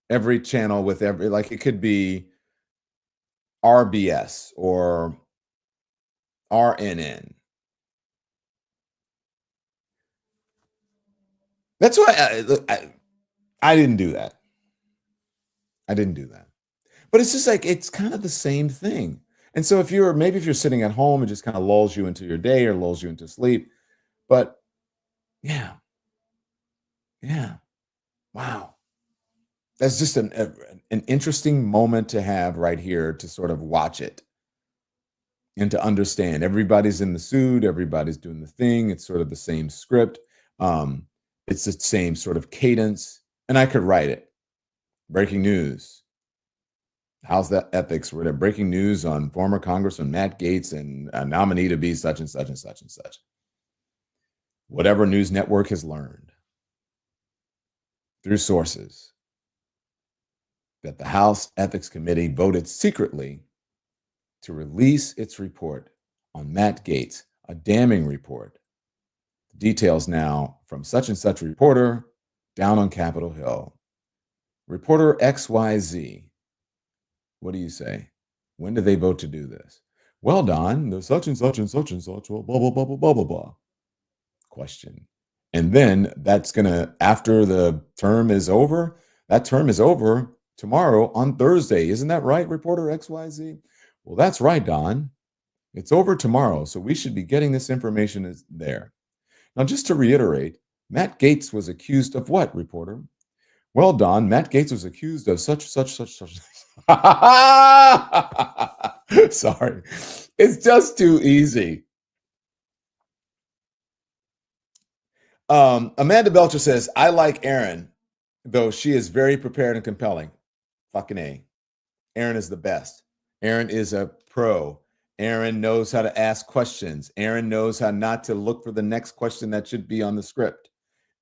Every channel with every, like, it could be RBS or RNN. That's why I didn't do that. I didn't do that. But it's just like, it's kind of the same thing. And so if you're sitting at home, it just kind of lulls you into your day or lulls you into sleep. But yeah. Wow. That's just an interesting moment to have right here to sort of watch it and to understand. Everybody's in the suit. Everybody's doing the thing. It's sort of the same script. It's the same sort of cadence, and I could write it. Breaking news. How's that ethics? We're breaking news on former Congressman Matt Gaetz and a nominee to be such and such and such and such. Whatever news network has learned through sources that the House Ethics Committee voted secretly to release its report on Matt Gaetz, a damning report. Details now from such and such reporter down on Capitol Hill. Reporter XYZ. What do you say? When do they vote to do this? Well, Don, the such and such and such and such, well, blah, blah, blah, blah, blah, blah, blah. Question. And then that's going to, after the term is over, that term is over tomorrow on Thursday. Isn't that right, Reporter XYZ? Well, that's right, Don. It's over tomorrow, so we should be getting this information there. Now, just to reiterate, Matt Gaetz was accused of what, reporter? Well, Don, Matt Gaetz was accused of such. Sorry. It's just too easy. Amanda Belcher says, I like Erin, though she is very prepared and compelling. Fucking A. Erin is the best. Erin is a pro. Erin knows how to ask questions. Erin knows how not to look for the next question that should be on the script.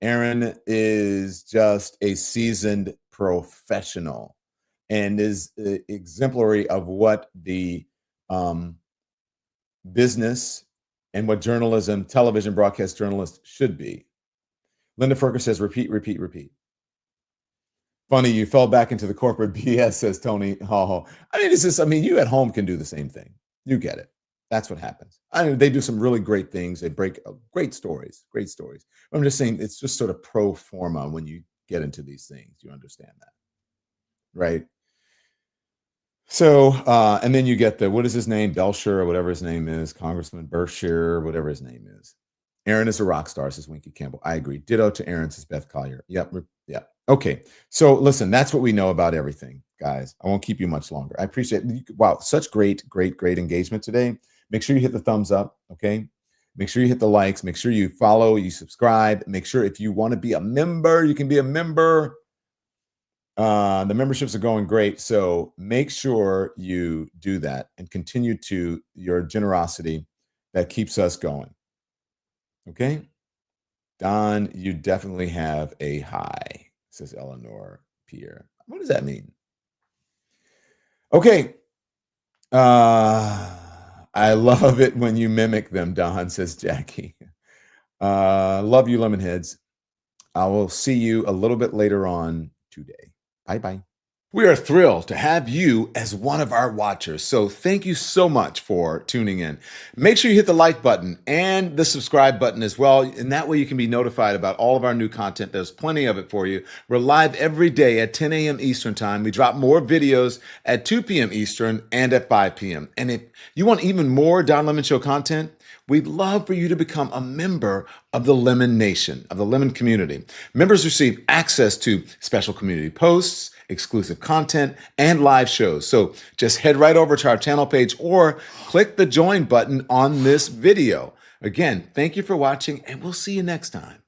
Erin is just a seasoned professional and is exemplary of what the business and what journalism, television broadcast journalists should be. Linda Ferker says, repeat, repeat, repeat. Funny, you fell back into the corporate BS, says Tony Hall. I mean, it's just, I mean, you at home can do the same thing. You get it. That's what happens. I mean, they do some really great things. They break great stories, great stories. I'm just saying it's just sort of pro forma when you get into these things. You understand that, right? So, and then you get what is his name? Belcher or whatever his name is, Congressman Berkshire, whatever his name is. Aaron is a rock star, says Winky Campbell. I agree. Ditto to Aaron, says Beth Collier. Yep. Yeah. Okay. So listen, that's what we know about everything, guys. I won't keep you much longer. I appreciate it. Wow. Such great engagement today. Make sure you hit the thumbs up. Okay. Make sure you hit the likes. Make sure you follow, you subscribe. Make sure if you want to be a member, you can be a member. The memberships are going great. So make sure you do that and continue to your generosity that keeps us going. Okay. Don, you definitely have a high, says Eleanor Pierre. What does that mean? Okay. I love it when you mimic them, Don, says Jackie. Love you, Lemonheads. I will see you a little bit later on today. Bye-bye. We are thrilled to have you as one of our watchers. So thank you so much for tuning in. Make sure you hit the like button and the subscribe button as well. And that way you can be notified about all of our new content. There's plenty of it for you. We're live every day at 10 a.m. Eastern time. We drop more videos at 2 p.m. Eastern and at 5 p.m. And if you want even more Don Lemon Show content, we'd love for you to become a member of the Lemon Nation, of the Lemon community. Members receive access to special community posts, exclusive content, and live shows. So just head right over to our channel page or click the join button on this video. Again, thank you for watching, and we'll see you next time.